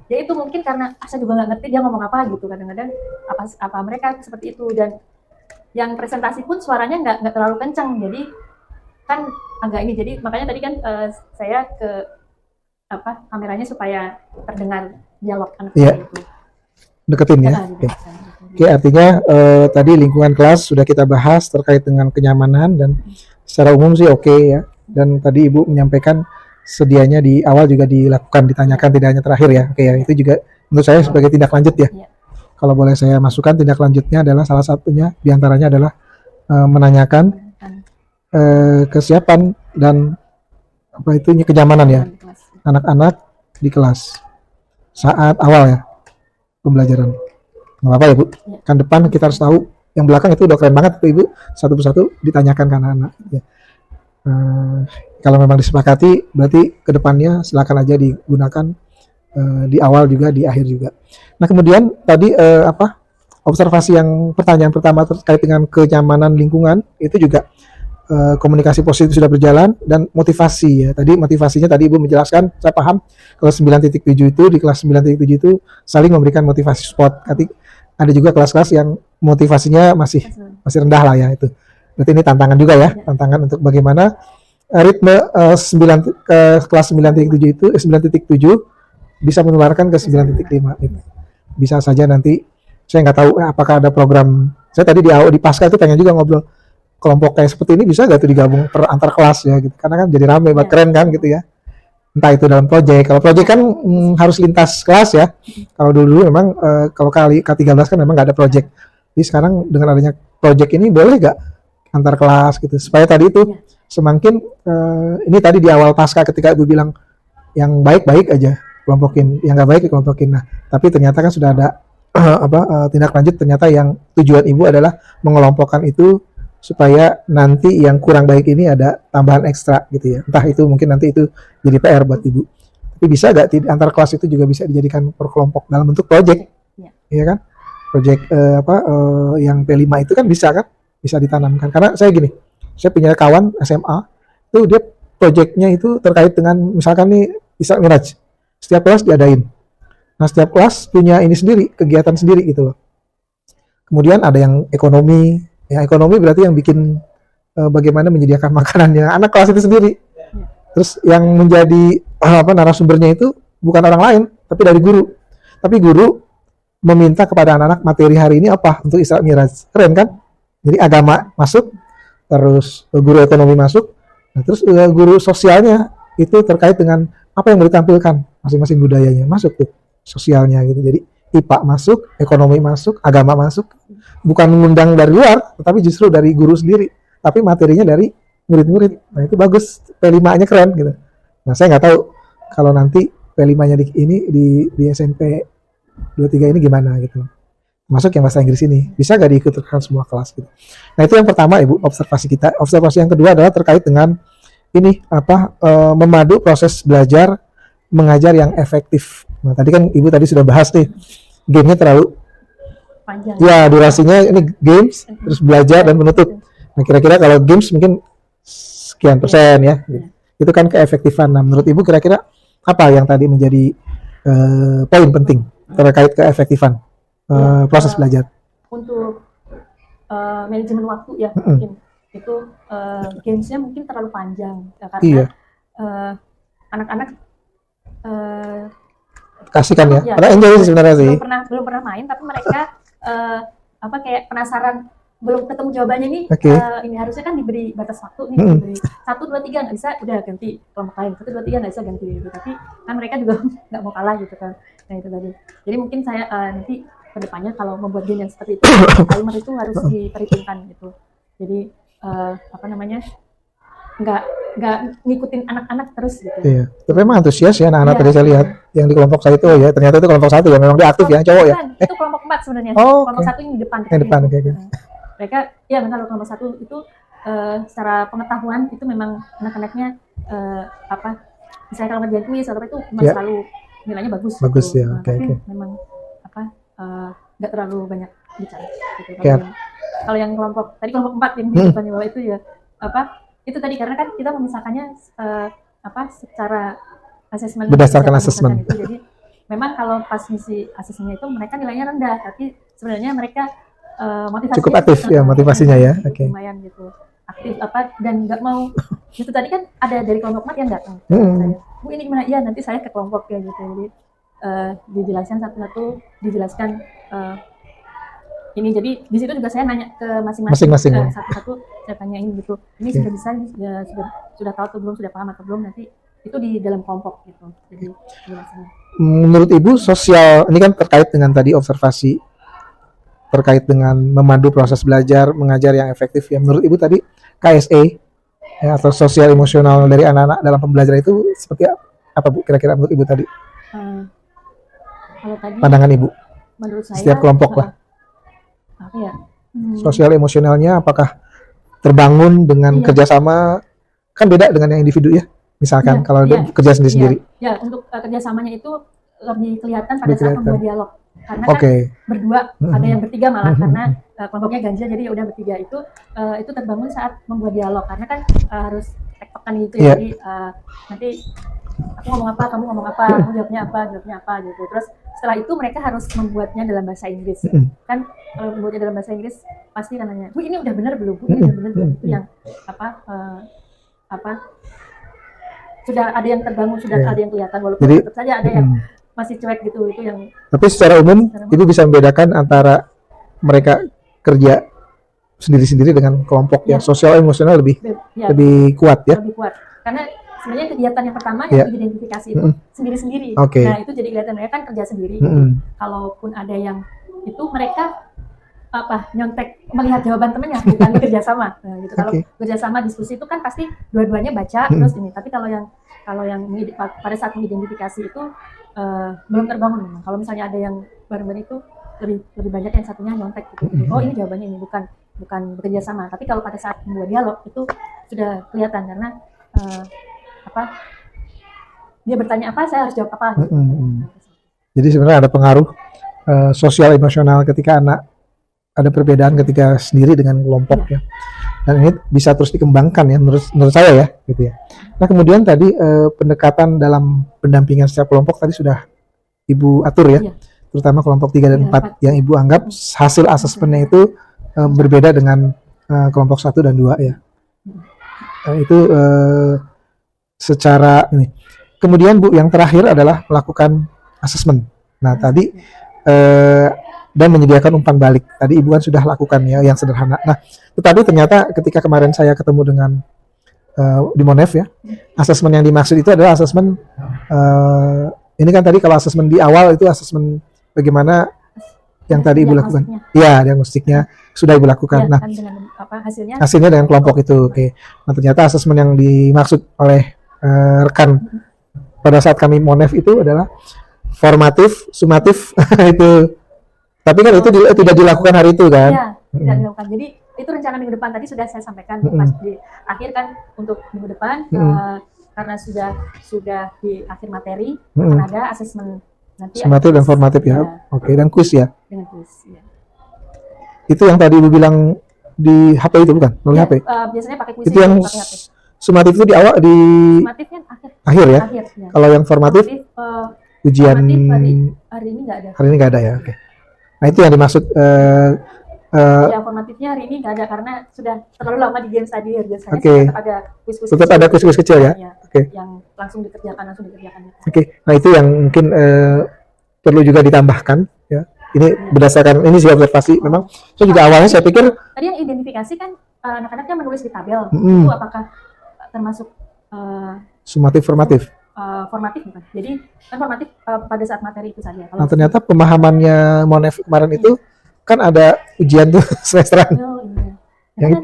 Speaker 2: ya itu mungkin karena saya juga nggak ngerti dia ngomong apa gitu, kadang-kadang apa mereka seperti itu. Dan yang presentasi pun suaranya nggak terlalu kencang, jadi kan agak ini, jadi makanya tadi kan saya ke kameranya supaya terdengar dialog anak itu.
Speaker 1: Deketin ya. Oke, artinya tadi lingkungan kelas sudah kita bahas terkait dengan kenyamanan dan secara umum sih oke ya. Dan tadi Ibu menyampaikan sedianya di awal juga dilakukan, ditanyakan, tidak hanya terakhir ya. Oke ya, itu juga menurut saya sebagai tindak lanjut ya. Kalau boleh saya masukkan, tindak lanjutnya adalah salah satunya diantaranya adalah menanyakan kesiapan dan kenyamanan ya anak-anak di kelas saat awal ya pembelajaran. Nggak apa-apa ya Bu, kan depan kita harus tahu, yang belakang itu udah keren banget tuh Ibu, satu persatu ditanyakan ke anak-anak ya. Kalau memang disepakati berarti kedepannya silakan aja digunakan di awal juga, di akhir juga. Nah kemudian tadi observasi yang pertanyaan pertama terkait dengan kenyamanan lingkungan itu juga komunikasi positif sudah berjalan, dan motivasi ya. Tadi motivasinya tadi Ibu menjelaskan, saya paham kalau 9.7 itu di kelas 9.7 itu saling memberikan motivasi support. Tapi ada juga kelas-kelas yang motivasinya masih rendah lah ya itu. Berarti ini tantangan juga ya, tantangan untuk bagaimana ritme kelas 9.7 itu 9.7 bisa menularkan ke 9.5 itu. Bisa saja nanti saya nggak tahu apakah ada program. Saya tadi di Pasca itu pengen juga ngobrol kelompok kayak seperti ini, bisa nggak tuh digabung antar kelas ya gitu, karena kan jadi rame, keren kan gitu ya. Entah itu dalam proyek, kalau proyek kan harus lintas kelas ya. Kalau dulu memang kalau kali K13 kan memang nggak ada proyek. Jadi sekarang dengan adanya proyek ini boleh nggak antar kelas gitu, supaya tadi itu semakin ini tadi di awal Pasca ketika Ibu bilang yang baik-baik aja kelompokin, yang nggak baik kelompokin. Nah tapi ternyata kan sudah ada tindak lanjut, ternyata yang tujuan Ibu adalah mengelompokkan itu supaya nanti yang kurang baik ini ada tambahan ekstra gitu ya. Entah itu mungkin nanti itu jadi PR buat Ibu. Tapi bisa nggak antar kelas itu juga bisa dijadikan per kelompok dalam bentuk proyek, ya kan? Proyek yang P5 itu kan bisa ditanamkan. Karena saya gini, saya punya kawan SMA itu dia proyeknya itu terkait dengan misalkan nih Isra Miraj. Setiap kelas diadain. Nah setiap kelas punya ini sendiri, kegiatan sendiri gitu loh. Kemudian ada yang ekonomi. Yang ekonomi berarti yang bikin bagaimana menyediakan makanannya anak kelas itu sendiri. Terus yang menjadi narasumbernya itu bukan orang lain, tapi dari guru. Tapi guru meminta kepada anak-anak materi hari ini apa untuk Isra Miraj. Keren kan? Jadi agama masuk, terus guru ekonomi masuk, nah, terus guru sosialnya itu terkait dengan apa yang mau ditampilkan masing-masing budayanya masuk tuh sosialnya gitu. Jadi IPA masuk, ekonomi masuk, agama masuk. Bukan mengundang dari luar, tetapi justru dari guru sendiri. Tapi materinya dari murid-murid. Nah itu bagus, P5-nya keren gitu. Nah saya nggak tahu kalau nanti P5-nya di SMP 23 ini gimana gitu. Masuk yang bahasa Inggris ini, bisa nggak diikutkan semua kelas gitu. Nah itu yang pertama Ibu, observasi kita. Observasi yang kedua adalah terkait dengan ini memadu proses belajar mengajar yang efektif. Nah tadi kan Ibu tadi sudah bahas nih, gamenya terlalu
Speaker 2: panjang.
Speaker 1: Ya, durasinya ini games, terus belajar dan menutup. Nah, kira-kira kalau games mungkin sekian persen ya. Itu kan keefektifan. Nah, menurut Ibu kira-kira apa yang tadi menjadi poin penting terkait keefektifan proses belajar?
Speaker 2: Untuk manajemen waktu ya mungkin itu gamesnya mungkin terlalu panjang karena anak-anak kasihkan
Speaker 1: ya. Karena enjoy sih sebenarnya sih.
Speaker 2: Belum pernah main, tapi mereka kayak penasaran, belum ketemu jawabannya nih. Ini harusnya kan diberi batas waktu nih, diberi 1, 2, 3 nggak bisa, udah ganti kelompok lain. 1, 2, 3 nggak bisa ganti gitu. Tapi kan mereka juga nggak mau kalah gitu kan. Nah itu tadi. Jadi mungkin saya nanti kedepannya kalau membuat game yang seperti itu, timer itu harus diperhitungkan gitu. Jadi nggak ngikutin anak-anak terus gitu. Iya.
Speaker 1: Tapi memang antusias ya anak-anak tadi saya lihat yang di kelompok saya itu ya, ternyata itu kelompok 1 ya, memang dia aktif ya, cowok ya.
Speaker 2: Itu kelompok 4 sebenarnya. Kelompok 1 ini di depan.
Speaker 1: Yang depan kayak gitu.
Speaker 2: Mereka ya benar, kelompok 1 itu secara pengetahuan itu memang anak-anaknya misalnya kalau ngerjain kuis atau itu memang selalu nilainya bagus. Bagus gitu.
Speaker 1: Ya.
Speaker 2: Tapi memang nggak terlalu banyak bicara gitu. Kalau yang kelompok 4 yang di depan bawah itu ya itu tadi karena kan kita memisahkannya secara asesmen
Speaker 1: berdasarkan asesmen
Speaker 2: itu. Jadi memang kalau pas misi asesmennya itu mereka nilainya rendah, tapi sebenarnya mereka motivasinya
Speaker 1: cukup aktif ya, motivasinya ya.
Speaker 2: Lumayan gitu, aktif dan nggak mau itu tadi kan ada dari kelompok 4 yang datang. Bu ini gimana? Iya nanti saya ke kelompok ya gitu. Jadi dijelaskan satu-satu, dijelaskan ini. Jadi di situ juga saya nanya ke masing-masing satu-satu, saya tanyain gitu. Ini sudah bisa, sudah tahu atau belum, sudah paham atau belum, nanti itu di dalam kelompok gitu. Jadi jelasannya.
Speaker 1: Menurut Ibu sosial ini kan terkait dengan tadi observasi terkait dengan memandu proses belajar mengajar yang efektif ya. Menurut Ibu tadi KSE ya, atau sosial emosional dari anak-anak dalam pembelajaran itu seperti apa Bu kira-kira menurut Ibu tadi?
Speaker 2: Eh, kalau tadi
Speaker 1: Pandangan Ibu,
Speaker 2: menurut saya
Speaker 1: setiap kelompok lah.
Speaker 2: apa ya?
Speaker 1: Sosial emosionalnya apakah terbangun dengan
Speaker 2: Iya.
Speaker 1: kerjasama, kan beda dengan yang individu ya, misalkan
Speaker 2: Iya,
Speaker 1: kalau
Speaker 2: iya,
Speaker 1: kerja sendiri-sendiri.
Speaker 2: Ya, untuk kerjasamanya itu lebih kelihatan pada
Speaker 1: Lebih
Speaker 2: saat
Speaker 1: kelihatan.
Speaker 2: membuat dialog. Karena
Speaker 1: Oke.
Speaker 2: kan berdua, ada yang bertiga malah
Speaker 1: Mhm.
Speaker 2: karena kelompoknya ganjil jadi udah bertiga itu terbangun saat membuat dialog karena kan harus tektokan gitu ya.
Speaker 1: Iya.
Speaker 2: Jadi nanti aku ngomong apa, kamu ngomong apa, kamu jawabnya apa gitu. Terus setelah itu mereka harus membuatnya dalam bahasa Inggris.
Speaker 1: Mhm.
Speaker 2: Kan kalau membuatnya dalam bahasa Inggris pasti kan nanya, Bu ini udah benar belum? Bu ini udah benar belum? Itu yang apa sudah ada yang terbangun, sudah
Speaker 1: Iya.
Speaker 2: ada yang kelihatan walaupun
Speaker 1: Jadi,
Speaker 2: tetap saja ada yang masih cuek gitu, itu yang
Speaker 1: Tapi secara umum Ibu bisa membedakan antara mereka kerja sendiri-sendiri dengan kelompok yang
Speaker 2: Iya.
Speaker 1: sosial emosional lebih
Speaker 2: ya,
Speaker 1: lebih kuat ya.
Speaker 2: lebih kuat. Karena sebenarnya kegiatan yang pertama
Speaker 1: Iya.
Speaker 2: yang diidentifikasi itu sendiri-sendiri.
Speaker 1: Oke.
Speaker 2: Nah, itu jadi kelihatan mereka kan kerja sendiri.
Speaker 1: Mm-mm.
Speaker 2: Kalaupun ada yang itu mereka nyontek melihat jawaban temennya bukan kerjasama. Nah, gitu. Kalau
Speaker 1: Oke.
Speaker 2: kerjasama diskusi itu kan pasti dua-duanya baca terus ini. Tapi kalau yang pada saat mengidentifikasi itu belum terbangun memang. Kalau misalnya ada yang bareng-bareng itu lebih banyak yang satunya nyontek gitu. Jadi, oh ini jawabannya ini bukan bekerja sama. Tapi kalau pada saat membuat dialog itu sudah kelihatan karena dia bertanya apa, saya harus jawab apa. Gitu.
Speaker 1: Jadi sebenarnya ada pengaruh sosial emosional ketika anak ada perbedaan ketika sendiri dengan kelompok ya. Dan ini bisa terus dikembangkan ya menurut saya ya gitu ya. Nah kemudian tadi pendekatan dalam pendampingan setiap kelompok tadi sudah Ibu atur ya.
Speaker 2: Iya.
Speaker 1: Terutama kelompok 3 dan 4 yang Ibu anggap hasil asesmennya itu berbeda dengan kelompok 1 dan 2 ya. Itu secara ini. Kemudian Bu yang terakhir adalah melakukan asesmen. Nah tadi dan menyediakan umpan balik. Tadi Ibu kan sudah lakukan ya yang sederhana. Nah, tetapi ternyata ketika kemarin saya ketemu dengan di Monef ya, asesmen yang dimaksud itu adalah asesmen ini kan tadi kalau asesmen di awal itu asesmen bagaimana yang tadi Ibu lakukan. Iya, diagnostiknya sudah Ibu lakukan.
Speaker 2: Ya,
Speaker 1: Nah,
Speaker 2: kan dengan
Speaker 1: hasilnya dengan kelompok itu. Oke. Nah, ternyata asesmen yang dimaksud oleh rekan pada saat kami Monef itu adalah formatif, sumatif itu. Tapi kan itu tidak dilakukan hari itu kan?
Speaker 2: Iya, tidak dilakukan. Jadi itu rencana minggu depan tadi sudah saya sampaikan pas di akhir kan untuk minggu depan karena sudah di akhir materi akan ada asesmen nanti.
Speaker 1: Sumatif dan formatif ya. Oke, dan kuis ya.
Speaker 2: Dengan kuis. Ya.
Speaker 1: Itu yang tadi Ibu bilang di HP itu bukan? Melalui
Speaker 2: Ya,
Speaker 1: HP.
Speaker 2: biasanya pakai kuis.
Speaker 1: Itu yang
Speaker 2: pakai HP.
Speaker 1: sumatif itu di awal di
Speaker 2: Formatif kan
Speaker 1: akhir ya.
Speaker 2: Akhir, ya.
Speaker 1: Kalau yang formatif ujian
Speaker 2: formatif hari ini nggak ada.
Speaker 1: Hari ini nggak ada ya. Oke. Nah itu yang dimaksud
Speaker 2: ya formatifnya hari ini nggak ada karena sudah terlalu lama di games tadi biasanya tetap ada kuis-kuis
Speaker 1: tetap ada kuis-kuis kecil ya.
Speaker 2: Oke. Yang langsung dikerjakan.
Speaker 1: Oke. Nah itu yang mungkin perlu juga ditambahkan ya. Ini berdasarkan ini sih observasi memang. Saya juga awalnya saya pikir
Speaker 2: tadi yang identifikasi kan anak-anaknya menulis di tabel itu apakah termasuk
Speaker 1: sumatif formatif?
Speaker 2: Formatif bukan. Jadi kan formatif pada saat materi itu saja.
Speaker 1: Nah ternyata pemahamannya Monef kemarin itu kan ada ujian tuh semesteran.
Speaker 2: Oh, iya.
Speaker 1: Yang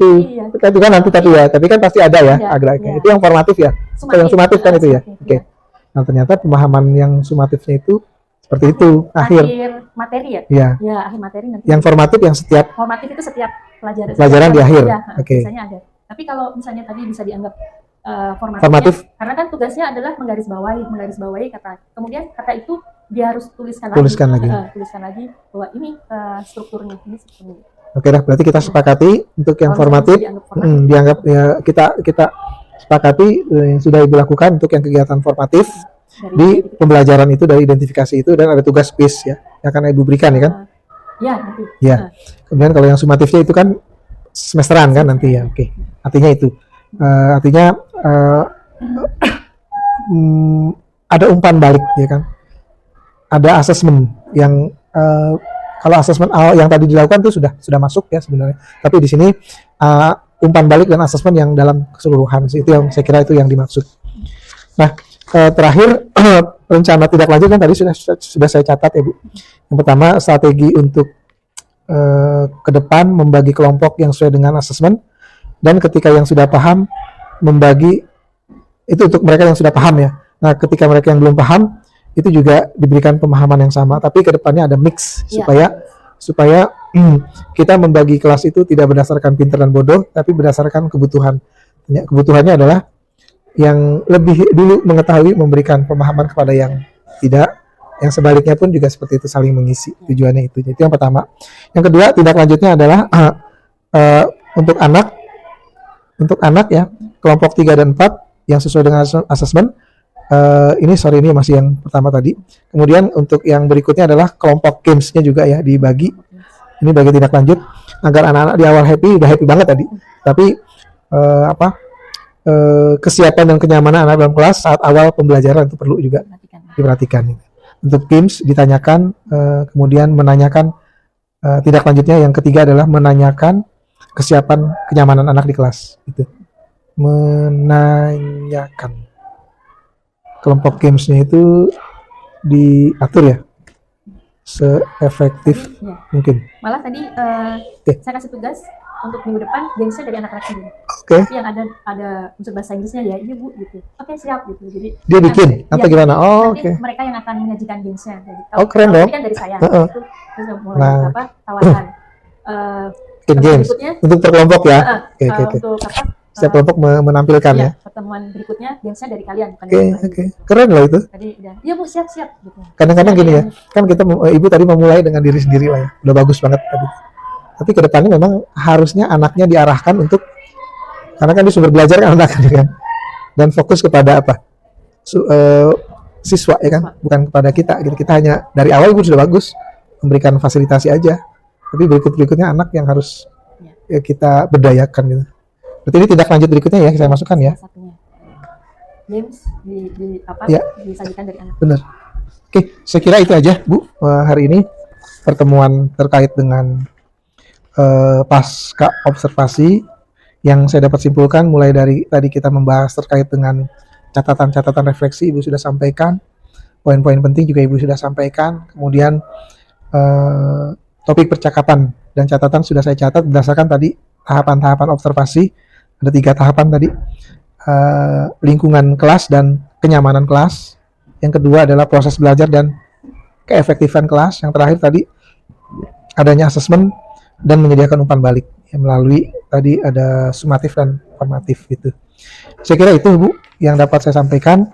Speaker 1: itu kan nanti tapi ya, tapi kan pasti ada ya agak-agak. Itu yang formatif ya. Yang sumatif kan itu ya. Oke. Nah ternyata pemahaman yang sumatifnya itu seperti itu akhir
Speaker 2: materi ya.
Speaker 1: Iya.
Speaker 2: Ya akhir materi nanti.
Speaker 1: Yang formatif yang setiap
Speaker 2: formatif itu setiap
Speaker 1: pelajaran di akhir.
Speaker 2: Ya,
Speaker 1: Oke.
Speaker 2: Biasanya ada. Tapi kalau misalnya tadi bisa dianggap
Speaker 1: formatif
Speaker 2: karena kan tugasnya adalah menggarisbawahi kata. Kemudian kata itu dia harus tuliskan lagi bahwa ini strukturnya ini seperti ini.
Speaker 1: Oke dah, berarti kita sepakati untuk yang formatif dianggap ya kita sepakati sudah Ibu lakukan untuk yang kegiatan formatif di pembelajaran itu dari identifikasi itu dan ada tugas quiz ya yang akan Ibu berikan ya kan?
Speaker 2: Ya nanti.
Speaker 1: Ya. Kemudian kalau yang sumatifnya itu kan semesteran kan nanti ya. Oke. Artinya itu artinya ada umpan balik ya kan? Ada asesmen yang kalau asesmen awal yang tadi dilakukan itu sudah masuk ya sebenarnya. Tapi di sini umpan balik dan asesmen yang dalam keseluruhan itu yang saya kira itu yang dimaksud. Nah terakhir rencana tidak lanjut kan tadi sudah saya catat ya Bu. Yang pertama strategi untuk ke depan membagi kelompok yang sesuai dengan asesmen dan ketika yang sudah paham membagi itu untuk mereka yang sudah paham ya Nah, ketika mereka yang belum paham, itu juga diberikan pemahaman yang sama, tapi ke depannya ada mix supaya kita membagi kelas itu tidak berdasarkan pintar dan bodoh, tapi berdasarkan kebutuhan. Ya, kebutuhannya adalah yang lebih dulu mengetahui memberikan pemahaman kepada yang tidak, yang sebaliknya pun juga seperti itu, saling mengisi. Tujuannya itu. Jadi yang pertama. Yang kedua, tindak lanjutnya adalah untuk anak ya, kelompok 3 dan 4 yang sesuai dengan asesmen. Ini masih yang pertama tadi. Kemudian untuk yang berikutnya adalah kelompok games-nya juga ya dibagi. Ini bagi tindak lanjut agar anak-anak di awal udah happy banget tadi. Tapi kesiapan dan kenyamanan anak dalam kelas saat awal pembelajaran itu perlu juga diperhatikan. Untuk games ditanyakan, kemudian menanyakan tindak lanjutnya yang ketiga adalah menanyakan kesiapan kenyamanan anak di kelas. Itu menanyakan. Kelompok gamesnya itu diatur ya seefektif mungkin.
Speaker 2: Malah tadi saya kasih tugas untuk minggu depan gamesnya dari anak-anak sendiri. Tapi yang ada unsur bahasa Inggrisnya ya, iya Bu gitu. Oke, siap gitu. Jadi
Speaker 1: dia bikin atau gimana?
Speaker 2: Nanti mereka yang akan menyajikan gamesnya. Jadi,
Speaker 1: keren dong.
Speaker 2: Kan dari saya itu terus mulai tawaran.
Speaker 1: Bikin games untuk per kelompok ya. Oke.
Speaker 2: Untuk
Speaker 1: setiap kelompok menampilkan ya.
Speaker 2: Pertemuan berikutnya gamesnya dari kalian.
Speaker 1: Oke. Keren loh itu.
Speaker 2: Tadi iya Bu, siap gitu.
Speaker 1: Kadang-kadang gini ya, kan kita ibu tadi memulai dengan diri sendiri lah ya, udah bagus banget tadi. Tapi kedepannya memang harusnya anaknya diarahkan untuk, karena kan dia sumber belajar kan anaknya kan, dan fokus kepada siswa ya kan, bukan kepada kita. Kita hanya dari awal ibu sudah bagus memberikan fasilitasi aja, tapi berikutnya anak yang harus kita berdayakan gitu. Berarti ini tindak lanjut berikutnya ya, saya masukkan ya.
Speaker 2: Games disajikan dari anak.
Speaker 1: Benar. Oke, saya kira itu aja Bu hari ini pertemuan terkait dengan pasca observasi yang saya dapat simpulkan mulai dari tadi kita membahas terkait dengan catatan-catatan refleksi Ibu sudah sampaikan, poin-poin penting juga Ibu sudah sampaikan, kemudian topik percakapan dan catatan sudah saya catat berdasarkan tadi tahapan-tahapan observasi. Ada 3 tahapan tadi, lingkungan kelas dan kenyamanan kelas. Yang kedua adalah proses belajar dan keefektifan kelas. Yang terakhir tadi adanya asesmen dan menyediakan umpan balik yang melalui tadi ada sumatif dan formatif gitu. Saya kira itu Bu yang dapat saya sampaikan.